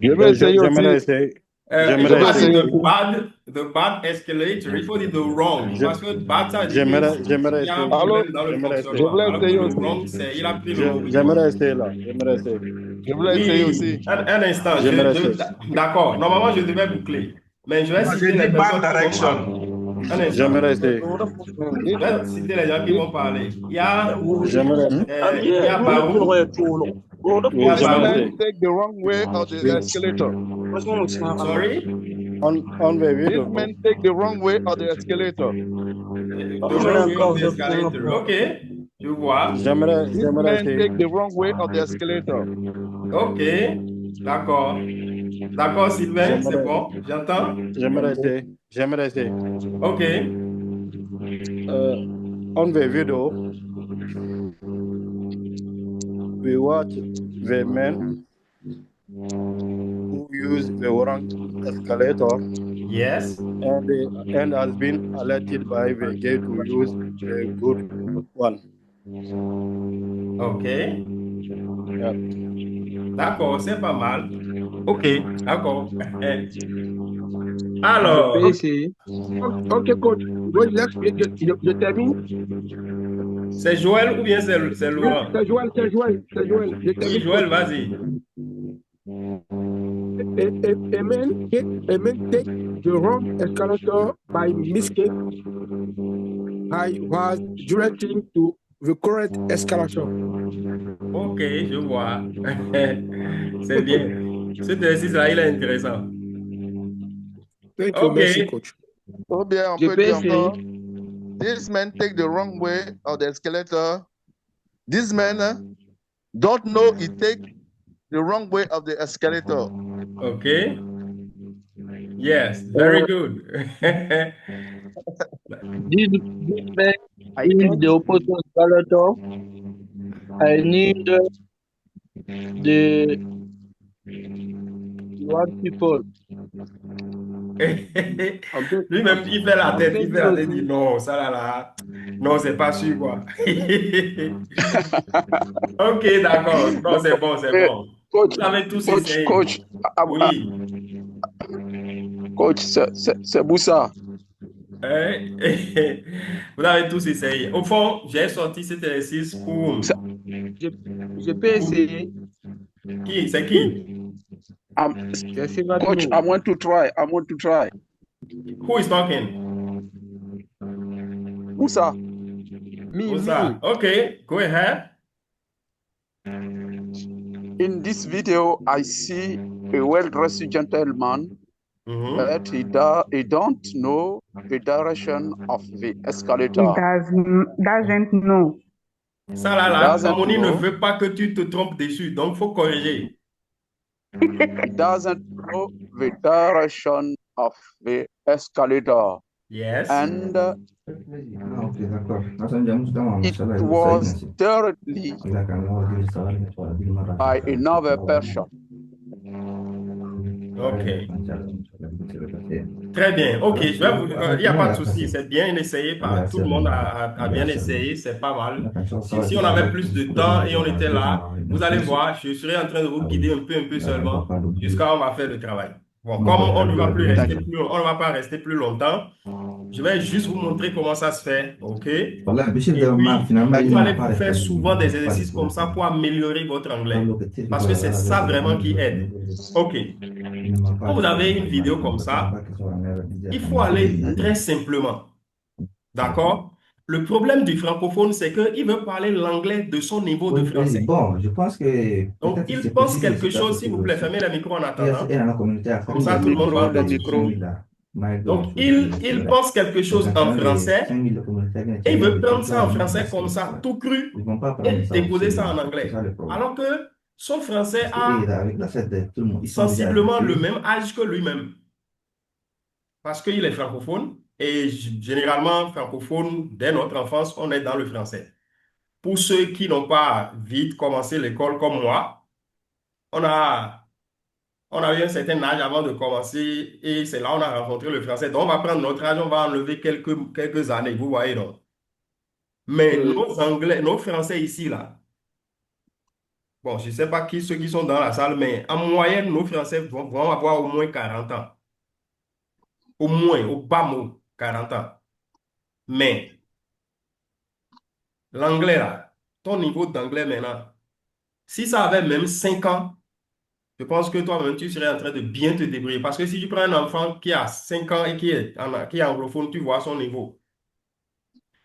Speaker 6: Je vais essayer aussi.
Speaker 1: Il faut pas dire the bad escalator, il faut dire the wrong. Parce que bad, ça dit qu'il y a un problème dans le fonctionnement. Alors que le wrong, c'est il a pris le...
Speaker 6: J'aimerais essayer là. Je voulais essayer aussi.
Speaker 1: Un instant. D'accord. Normalement, je devais boucler. Mais je vais citer les personnes qui vont parler. Un instant.
Speaker 6: J'aimerais essayer.
Speaker 1: Je vais citer les gens qui vont parler. Il y a Barou.
Speaker 6: This man take the wrong way of the escalator.
Speaker 1: Sorry?
Speaker 6: On the video. This man take the wrong way of the escalator.
Speaker 1: The wrong way of the escalator. OK. Je vois.
Speaker 6: This man take the wrong way of the escalator.
Speaker 1: OK. D'accord. D'accord, Sylvain, c'est bon. J'entends.
Speaker 6: J'aimerais essayer.
Speaker 1: OK.
Speaker 6: On the video, we watch the man who use the wrong escalator.
Speaker 1: Yes.
Speaker 6: And has been alerted by the gate to use a good one.
Speaker 1: OK.
Speaker 6: Yeah.
Speaker 1: D'accord, c'est pas mal. OK, d'accord. Alors.
Speaker 5: Ok, coach. Je termine.
Speaker 1: C'est Joël ou bien c'est Laurent?
Speaker 11: C'est Joël, c'est Joël, c'est Joël. Je
Speaker 1: Oui,
Speaker 11: t'écoute,
Speaker 1: Joël,
Speaker 11: coach.
Speaker 1: vas-y.
Speaker 11: Amen take the wrong escalator by mistake. I was directing to the correct escalator.
Speaker 1: Ok, je vois. C'est bien. Cet exercice-là, il est intéressant.
Speaker 11: Thank you,
Speaker 1: Ok.
Speaker 11: merci, coach.
Speaker 12: Ou bien on
Speaker 11: Je
Speaker 12: peut
Speaker 11: peux
Speaker 12: dire
Speaker 11: essayer.
Speaker 12: encore, this man take the wrong way of the escalator. This man don't know he take the wrong way of the escalator.
Speaker 1: Okay. Yes, very good.
Speaker 2: This man in the opposite escalator. I need the one people.
Speaker 1: Lui-même, il fait la tête, il dit non, ça là, non, c'est pas sûr, quoi. Ok, d'accord. Non, c'est bon, c'est bon.
Speaker 4: Coach,
Speaker 1: Vous avez tous
Speaker 4: coach,
Speaker 1: essayé.
Speaker 4: coach,
Speaker 1: Oui.
Speaker 4: coach, c'est Boussa.
Speaker 1: Vous avez tous essayé. Au fond, j'ai sorti cet exercice pour...
Speaker 11: Je peux essayer.
Speaker 1: Qui? C'est qui?
Speaker 4: Coach, I want to try.
Speaker 1: Who is talking?
Speaker 4: Boussa.
Speaker 1: Musa. Okay, go ahead.
Speaker 4: In this video, I see a well-dressed gentleman, but he don't know the direction of the escalator.
Speaker 9: He doesn't know.
Speaker 1: Ça là, la
Speaker 4: Doesn't
Speaker 1: harmonie ne
Speaker 4: know.
Speaker 1: veut pas que tu te trompes dessus, donc il faut corriger.
Speaker 4: He doesn't know the direction of the escalator.
Speaker 1: Yes.
Speaker 4: And it was directly by another person.
Speaker 1: Ok. Très bien. Ok, je vais vous... Il n'y a pas de souci. C'est bien essayé. Tout le monde a bien essayé. C'est pas mal. Si on avait plus de temps et on était là, vous allez voir, je serai en train de vous guider un peu seulement jusqu'à on va faire le travail. Bon, comme on ne va pas rester plus longtemps, je vais juste vous montrer comment ça se fait. OK? Et puis, vous allez faire souvent des exercices comme ça pour améliorer votre anglais. Parce que c'est ça vraiment qui aide. OK. Quand vous avez une vidéo comme ça, il faut aller très simplement. D'accord? Le problème du francophone, c'est qu'il veut parler l'anglais de son niveau de français.
Speaker 13: Bon, je pense que...
Speaker 1: Donc, il pense quelque chose, s'il vous plaît, fermez le micro en attendant. Comme ça, tout le monde va entendre le micro. Donc, il pense quelque chose en français et il veut prendre ça en français comme ça, tout cru, et déposer ça en anglais. Alors que son français a sensiblement le même âge que lui-même. Parce qu'il est francophone et généralement francophone, dès notre enfance, on est dans le français. Pour ceux qui n'ont pas vite commencé l'école comme moi, on a eu un certain âge avant de commencer et c'est là qu'on a rencontré le français. Donc, on va prendre notre âge, on va enlever quelques années, vous voyez donc. Mais nos français ici, là, bon, je ne sais pas ceux qui sont dans la salle, mais en moyenne, nos français vont avoir au moins 40 ans. Au moins, au bas mot, 40 ans. Mais l'anglais, là, ton niveau d'anglais maintenant, si ça avait même 5 ans, je pense que toi-même, tu serais en train de bien te débrouiller. Parce que si tu prends un enfant qui a 5 ans et qui est anglophone, tu vois son niveau.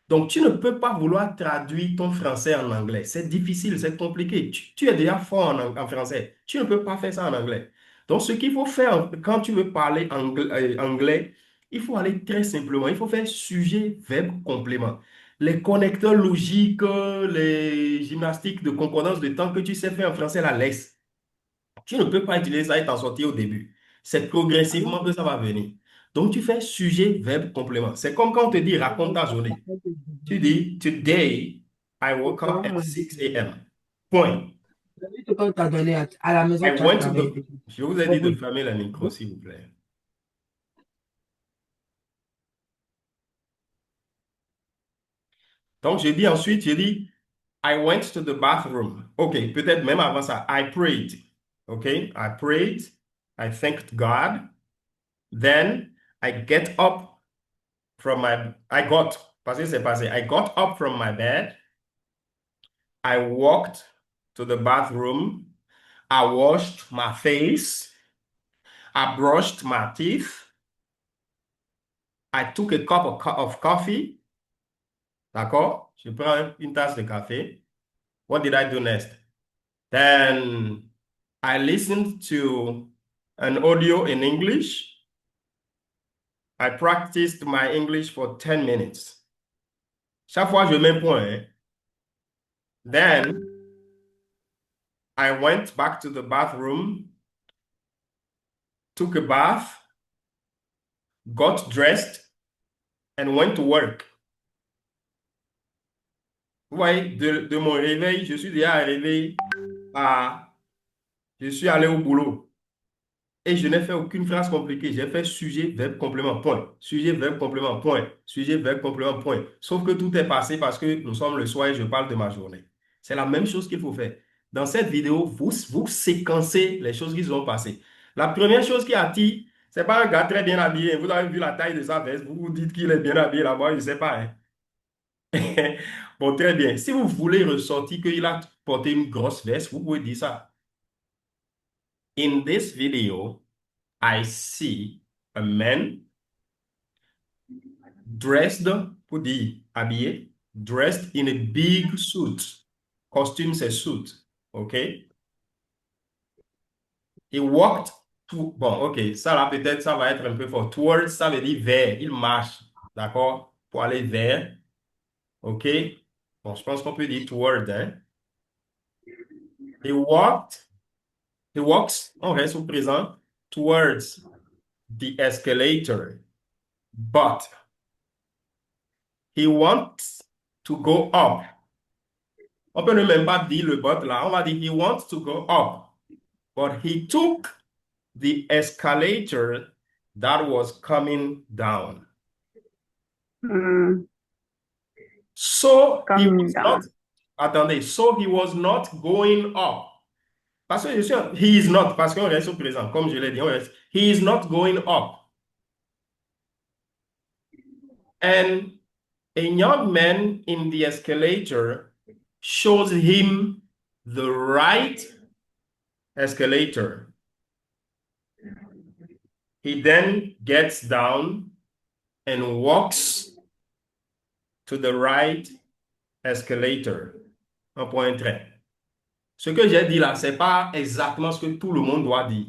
Speaker 1: Donc, tu ne peux pas vouloir traduire ton français en anglais. C'est difficile, c'est compliqué. Tu es déjà fort en français. Tu ne peux pas faire ça en anglais. Donc, ce qu'il faut faire quand tu veux parler anglais, il faut aller très simplement. Il faut faire sujet, verbe, complément. Les connecteurs logiques, les gymnastiques de concordance de temps que tu sais faire en français, la laisse. Tu ne peux pas utiliser ça et t'en sortir au début. C'est progressivement que ça va venir. Donc, tu fais sujet, verbe, complément. C'est comme quand on te dit raconte ta journée. Tu dis today, I woke up at 6 a.m. Point. Je vous ai dit de fermer le micro, s'il vous plaît. Donc, j'ai dit ensuite, I went to the bathroom. OK, peut-être même avant ça, I prayed. OK, I prayed. I thanked God. Then, I get up from my... parce que c'est passé. I got up from my bed. I walked to the bathroom. I washed my face. I brushed my teeth. I took a cup of coffee. D'accord? Je prends une tasse de café. What did I do next? Then I listened to an audio in English. I practiced my English for 10 minutes. Chaque fois, je mets un point. Hein? Then I went back to the bathroom, took a bath, got dressed, and went to work. Vous voyez, de mon réveil, je suis déjà arrivé je suis allé au boulot. Et je n'ai fait aucune phrase compliquée. J'ai fait sujet, verbe, complément, point. Sujet, verbe, complément, point. Sujet, verbe, complément, point. Sauf que tout est passé parce que nous sommes le soir et je parle de ma journée. C'est la même chose qu'il faut faire. Dans cette vidéo, vous séquencez les choses qui sont passées. La première chose qui attire, ce n'est pas un gars très bien habillé. Vous avez vu la taille de sa veste. Vous vous dites qu'il est bien habillé là-bas. Je ne sais pas. Hein? Bon, très bien. Si vous voulez ressortir qu'il a porté une grosse veste, vous pouvez dire ça. In this video, I see a man dressed, pour dire habillé, dressed in a big suit. Costume, c'est suit. OK? He walked to, bon, OK, ça là, peut-être, ça va être un peu fort. Towards, ça veut dire vers. Il marche, d'accord? Pour aller vers. OK? Bon, je pense qu'on peut dire toward, hein? He walks, on reste au présent, towards the escalator, but he wants to go up. On peut ne même pas dire le but là, on va dire he wants to go up, but he took the escalator that was coming down. So he was not, attendez, so he was not going up. Parce que je suis, he is not, parce qu'on reste au présent, comme je l'ai dit, he is not going up. And a young man in the escalator shows him the right escalator. He then gets down and walks to the right escalator. Un point trait. Ce que j'ai dit là, ce n'est pas exactement ce que tout le monde doit dire.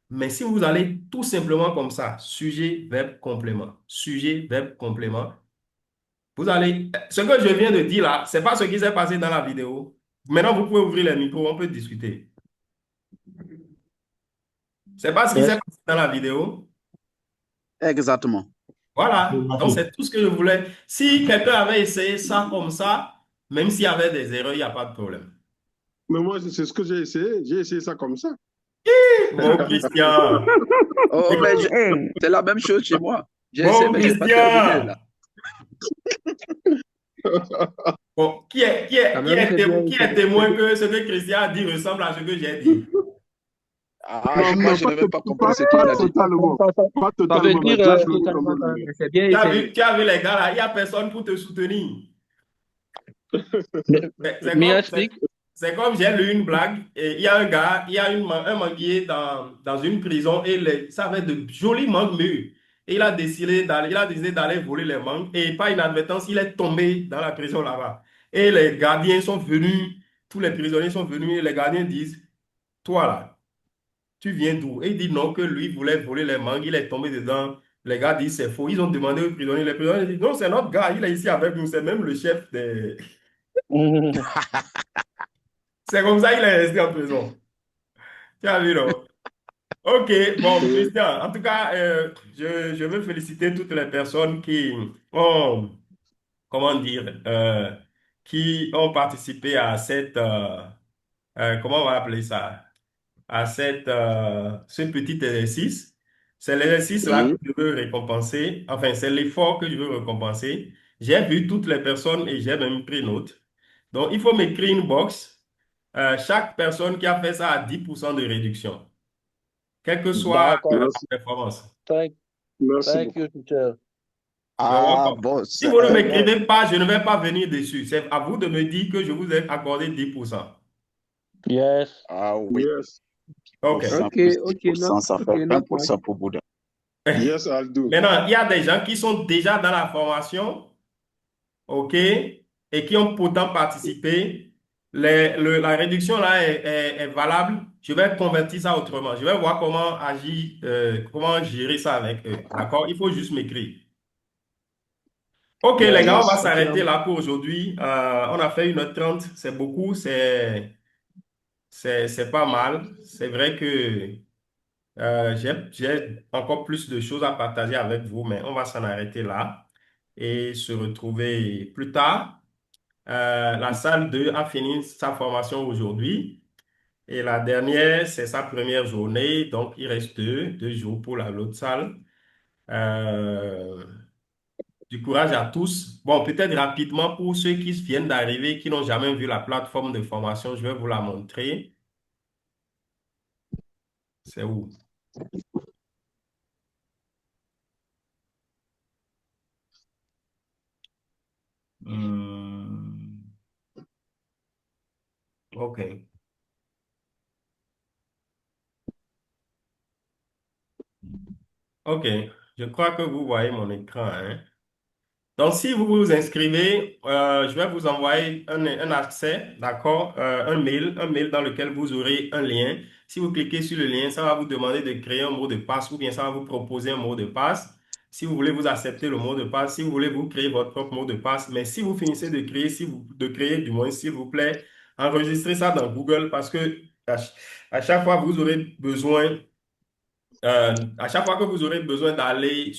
Speaker 1: Mais si vous allez tout simplement comme ça, sujet, verbe, complément, sujet, verbe, complément, vous allez... Ce que je viens de dire là, ce n'est pas ce qui s'est passé dans la vidéo. Maintenant, vous pouvez ouvrir les micros, on peut discuter. Ce n'est pas ce qui s'est passé dans la vidéo.
Speaker 4: Exactement.
Speaker 1: Voilà, donc c'est tout ce que je voulais. Si quelqu'un avait essayé ça comme ça, même s'il y avait des erreurs, il n'y a pas de problème.
Speaker 7: Mais moi, c'est ce que j'ai essayé. J'ai essayé ça comme ça.
Speaker 1: Bon, Christian.
Speaker 4: Oh, mais c'est la même chose chez moi. J'ai essayé,
Speaker 1: Bon,
Speaker 4: mais j'ai pas terminé là.
Speaker 1: Bon, qui est témoin que ce que Christian a dit ressemble à ce que j'ai dit?
Speaker 4: Ah, moi, je ne veux pas comprendre ce qu'il a dit.
Speaker 7: Pas totalement.
Speaker 2: C'est bien
Speaker 1: Tu as vu les gars là, il n'y a personne pour te soutenir. C'est comme j'ai lu une blague, et il y a un gars, il y a un manguier dans une prison et ça avait de jolis mangues mûrs. Et il a décidé d'aller voler les mangues et par inadvertance, il est tombé dans la prison là-bas. Et les gardiens sont venus, tous les prisonniers sont venus et les gardiens disent, toi là, tu viens d'où? Et il dit non, que lui voulait voler les mangues, il est tombé dedans. Les gars disent c'est faux. Ils ont demandé aux prisonniers, les prisonniers disent non, c'est notre gars, il est ici avec nous, c'est même le chef des... C'est comme ça qu'il est resté en prison. Tu as vu, non? Ok, bon, Christian, en tout cas, je veux féliciter toutes les personnes qui ont, comment dire, qui ont participé à cette, comment on va appeler ça? À ce petit exercice. C'est l'exercice-là que je veux récompenser. Enfin, c'est l'effort que je veux récompenser. J'ai vu toutes les personnes et j'ai même pris note. Donc, il faut m'écrire une box. Chaque personne qui a fait ça a 10% de réduction. Quelle que soit la performance.
Speaker 2: Thank you, teacher.
Speaker 4: Ah,
Speaker 1: welcome.
Speaker 4: bon,
Speaker 1: Si vous ne m'écrivez pas, je ne vais pas venir dessus. C'est à vous de me dire que je vous ai accordé 10%.
Speaker 5: Yes.
Speaker 4: Ah oui.
Speaker 7: Yes.
Speaker 1: OK.
Speaker 4: 10%
Speaker 11: Ok,
Speaker 4: plus
Speaker 11: ok,
Speaker 4: 10%,
Speaker 11: no,
Speaker 4: ça
Speaker 11: ok,
Speaker 4: fait
Speaker 11: no
Speaker 4: 20%
Speaker 11: problem.
Speaker 4: pour Bouddha.
Speaker 7: Yes, I'll do.
Speaker 1: Maintenant, il y a des gens qui sont déjà dans la formation, OK, et qui ont pourtant participé. La réduction là est valable. Je vais convertir ça autrement. Je vais voir comment agir, comment gérer ça avec eux. D'accord? Il faut juste m'écrire. OK, les gars, on va
Speaker 7: Yes.
Speaker 1: s'arrêter là pour aujourd'hui. On a fait 1h30. C'est beaucoup, c'est pas mal. C'est vrai que j'ai encore plus de choses à partager avec vous, mais on va s'en arrêter là et se retrouver plus tard. La salle 2 a fini sa formation aujourd'hui et la dernière, c'est sa première journée, donc il reste deux jours pour l'autre salle. Euh, du courage à tous. Bon, peut-être rapidement pour ceux qui viennent d'arriver, qui n'ont jamais vu la plateforme de formation, je vais vous la montrer. C'est où? Hmm, OK. OK. Je crois que vous voyez mon écran, hein. Donc, si vous vous inscrivez, je vais vous envoyer un accès, d'accord, un mail dans lequel vous aurez un lien. Si vous cliquez sur le lien, ça va vous demander de créer un mot de passe ou bien ça va vous proposer un mot de passe. Si vous voulez, vous acceptez le mot de passe. Si vous voulez, vous créez votre propre mot de passe. Mais si vous finissez de créer, du moins, s'il vous plaît, enregistrez ça dans Google parce que à chaque fois, vous aurez besoin à chaque fois que vous aurez besoin d'aller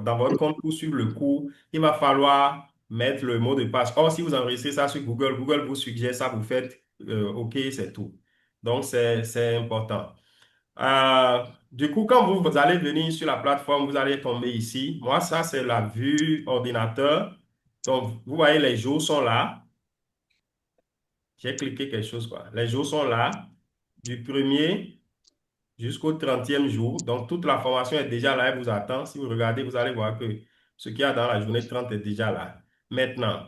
Speaker 1: dans votre compte pour suivre le cours, il va falloir mettre le mot de passe. Or, si vous enregistrez ça sur Google, Google vous suggère ça, vous faites OK, c'est tout. Donc, c'est important. Du coup, quand vous allez venir sur la plateforme, vous allez tomber ici. Moi, ça, c'est la vue ordinateur. Donc, vous voyez, les jours sont là. J'ai cliqué quelque chose, quoi. Les jours sont là. Du premier jusqu'au 30e jour. Donc, toute la formation est déjà là, elle vous attend. Si vous regardez, vous allez voir que ce qu'il y a dans la journée 30 est déjà là. Maintenant,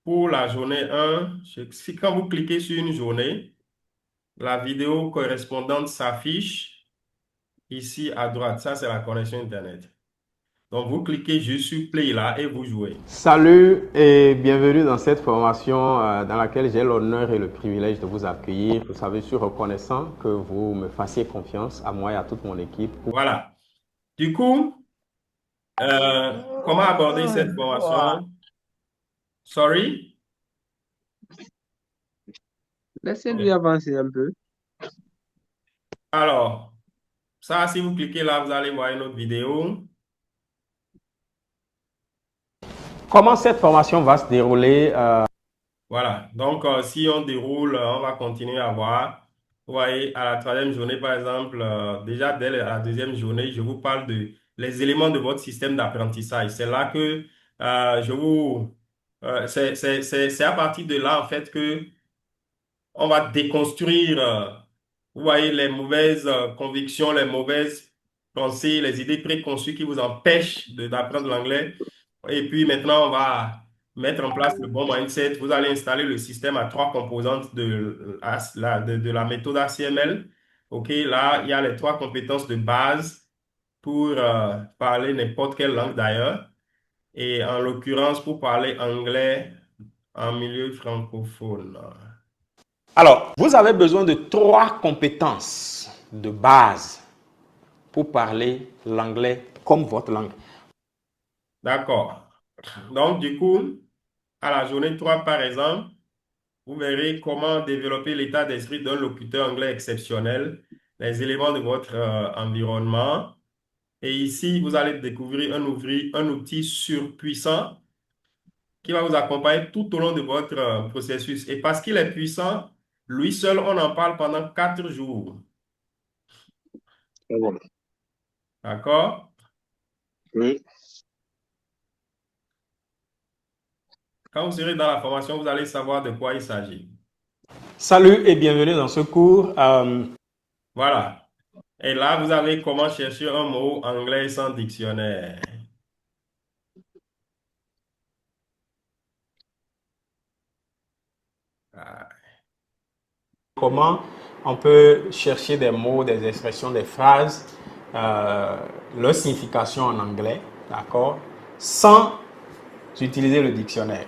Speaker 1: pour la journée 1, si quand vous cliquez sur une journée, la vidéo correspondante s'affiche ici à droite. Ça, c'est la connexion Internet. Donc, vous cliquez juste sur Play là et vous jouez.
Speaker 13: Salut et bienvenue dans cette formation dans laquelle j'ai l'honneur et le privilège de vous accueillir. Vous savez, je suis reconnaissant que vous me fassiez confiance à moi et à toute mon équipe.
Speaker 1: Voilà. Du coup, comment aborder cette formation? Sorry?
Speaker 11: Laissez-lui avancer un peu.
Speaker 1: Alors, ça, si vous cliquez là, vous allez voir une autre vidéo.
Speaker 13: Comment cette formation va se dérouler?
Speaker 1: Voilà. Donc, si on déroule, on va continuer à voir. Vous voyez, à la troisième journée, par exemple, déjà dès la deuxième journée, je vous parle de les éléments de votre système d'apprentissage. C'est là que c'est à partir de là, en fait, que on va déconstruire, vous voyez, les mauvaises convictions, les mauvaises pensées, les idées préconçues qui vous empêchent d'apprendre l'anglais. Et puis maintenant, on va mettre en place le bon mindset. Vous allez installer le système à 3 composantes de la méthode ACML. OK, là, il y a les 3 compétences de base pour parler n'importe quelle langue d'ailleurs. Et en l'occurrence, pour parler anglais en milieu francophone.
Speaker 13: Alors, vous avez besoin de 3 compétences de base pour parler l'anglais comme votre langue.
Speaker 1: D'accord. Donc, du coup, à la journée 3, par exemple, vous verrez comment développer l'état d'esprit d'un locuteur anglais exceptionnel, les éléments de votre environnement. Et ici, vous allez découvrir un outil surpuissant qui va vous accompagner tout au long de votre processus. Et parce qu'il est puissant, lui seul, on en parle pendant 4 jours. D'accord?
Speaker 7: Oui.
Speaker 1: Quand vous serez dans la formation, vous allez savoir de quoi il s'agit.
Speaker 13: Salut et bienvenue dans ce cours.
Speaker 1: Voilà. Et là, vous avez comment chercher un mot anglais sans dictionnaire.
Speaker 13: comment on peut chercher des mots, des expressions, des phrases, leur signification en anglais, d'accord, sans utiliser le dictionnaire.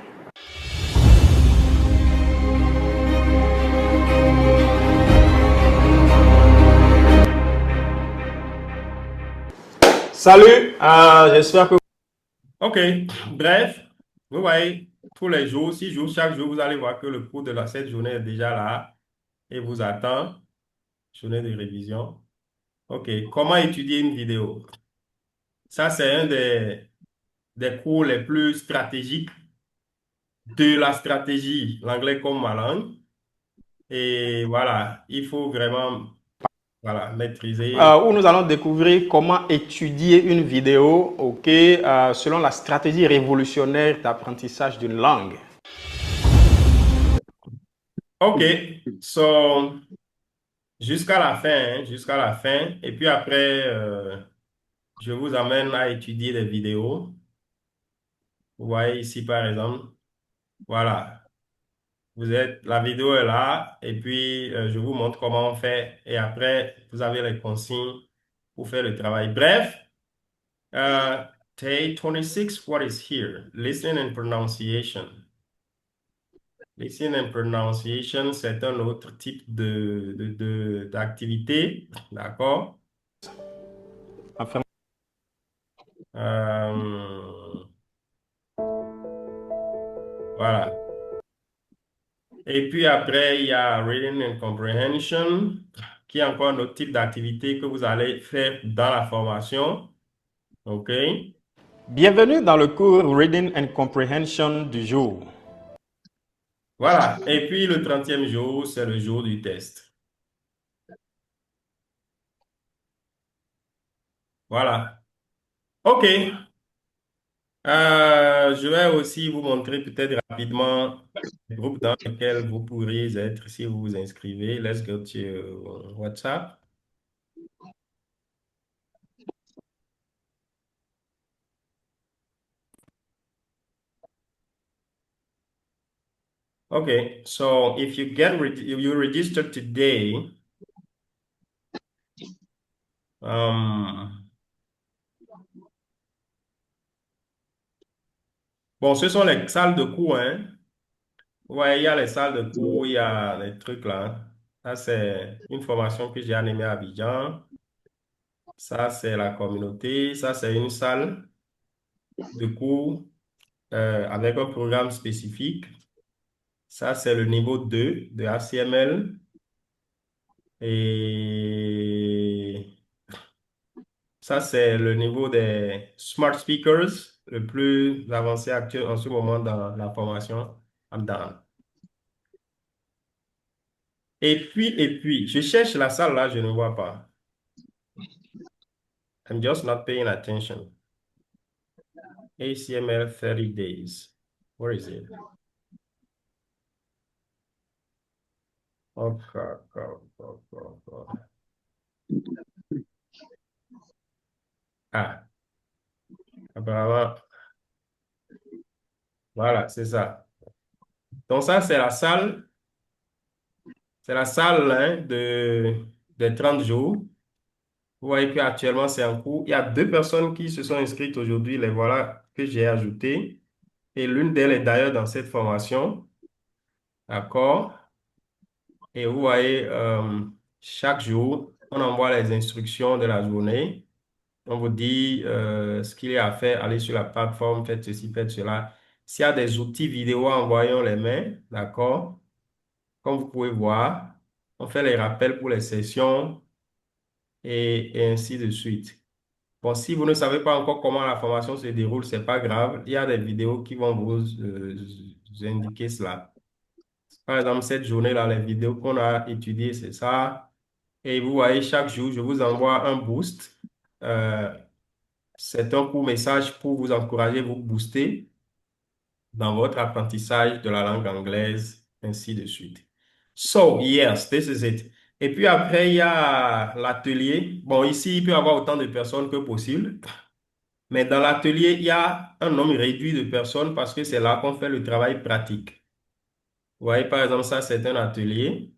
Speaker 13: Salut, j'espère que...
Speaker 1: OK, bref, vous voyez, tous les jours, 6 jours, chaque jour, vous allez voir que le cours de cette journée est déjà là et vous attend. Journée de révision. OK, comment étudier une vidéo? Ça, c'est un des cours les plus stratégiques de la stratégie, l'anglais comme ma langue. Et voilà, il faut vraiment maîtriser.
Speaker 13: Où nous allons découvrir comment étudier une vidéo, selon la stratégie révolutionnaire d'apprentissage d'une langue.
Speaker 1: OK, so, jusqu'à la fin, jusqu'à la fin. Et puis après, je vous amène à étudier des vidéos. Vous voyez ici, par exemple, voilà. La vidéo est là, et puis je vous montre comment on fait. Et après, vous avez les consignes pour faire le travail. Bref, day 26, what is here? Listening and pronunciation. Listening and pronunciation, c'est un autre type d'activité, d'accord? Voilà. Et puis après, il y a Reading and Comprehension, qui est encore un autre type d'activité que vous allez faire dans la formation. OK?
Speaker 13: Bienvenue dans le cours Reading and Comprehension du jour.
Speaker 1: Voilà. Et puis le 30e jour, c'est le jour du test. Voilà. OK. Je vais aussi vous montrer peut-être rapidement les groupes dans lesquels vous pourriez être si vous vous inscrivez. Let's go to WhatsApp. Okay, so if you register today, bon, ce sont les salles de cours, hein. Ouais, il y a les salles de cours, il y a les trucs là. Ça, c'est une formation que j'ai animée à Abidjan. Ça, c'est la communauté. Ça, c'est une salle de cours avec un programme spécifique. Ça, c'est le niveau 2 de HTML. Et ça, c'est le niveau des smart speakers, le plus avancé actuel en ce moment dans la formation Amdan. Et puis, je cherche la salle là, je ne vois pas. I'm just not paying attention. HTML 30 days. Where is it? Okay. Ah, apparemment. Voilà, c'est ça. Donc ça, c'est la salle. C'est la salle hein, des 30 jours. Vous voyez qu'actuellement, c'est en cours. Il y a 2 personnes qui se sont inscrites aujourd'hui. Les voilà que j'ai ajoutées. Et l'une d'elles est d'ailleurs dans cette formation. D'accord? Et vous voyez, chaque jour, on envoie les instructions de la journée. On vous dit ce qu'il y a à faire. Allez sur la plateforme, faites ceci, faites cela. S'il y a des outils vidéo, envoyons les mains. D'accord? Comme vous pouvez voir, on fait les rappels pour les sessions et ainsi de suite. Bon, si vous ne savez pas encore comment la formation se déroule, ce n'est pas grave. Il y a des vidéos qui vont vous indiquer cela. Par exemple, cette journée-là, les vidéos qu'on a étudiées, c'est ça. Et vous voyez, chaque jour, je vous envoie un boost. C'est un court message pour vous encourager, vous booster dans votre apprentissage de la langue anglaise, ainsi de suite. So, yes, this is it. Et puis après, il y a l'atelier. Bon, ici, il peut y avoir autant de personnes que possible. Mais dans l'atelier, il y a un nombre réduit de personnes parce que c'est là qu'on fait le travail pratique. Vous voyez, par exemple, ça, c'est un atelier.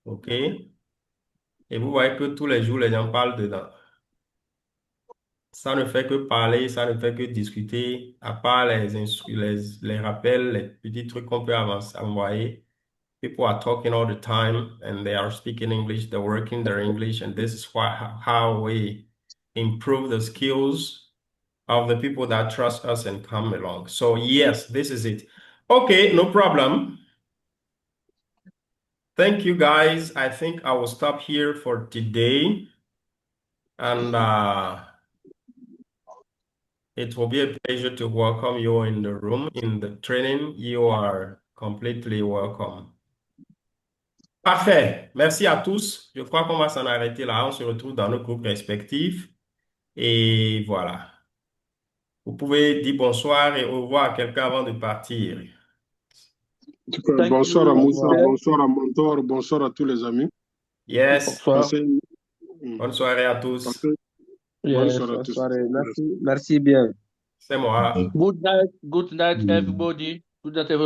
Speaker 1: OK? Et vous voyez que tous les jours, les gens parlent dedans. Ça ne fait que parler, ça ne fait que discuter, à part les rappels, les petits trucs qu'on peut envoyer. People are talking all the time and they are speaking English, they're working their English, and this is how we improve the skills of the people that trust us and come along. So yes, this is it. Okay, no problem. Thank you guys. I think I will stop here for today. And it will be a pleasure to welcome you in the room, in the training. You are completely welcome. Parfait. Merci à tous. Je crois qu'on va s'en arrêter là. On se retrouve dans nos groupes respectifs. Et voilà. Vous pouvez dire bonsoir et au revoir à quelqu'un avant de partir.
Speaker 7: Bonsoir à Moussa, bonsoir à Montor, bonsoir à tous les amis.
Speaker 1: Yes.
Speaker 7: Bonne
Speaker 1: soirée à tous.
Speaker 7: Bonne soirée à tous.
Speaker 14: Merci bien.
Speaker 1: C'est moi.
Speaker 2: Good night, everybody. Good night, everybody.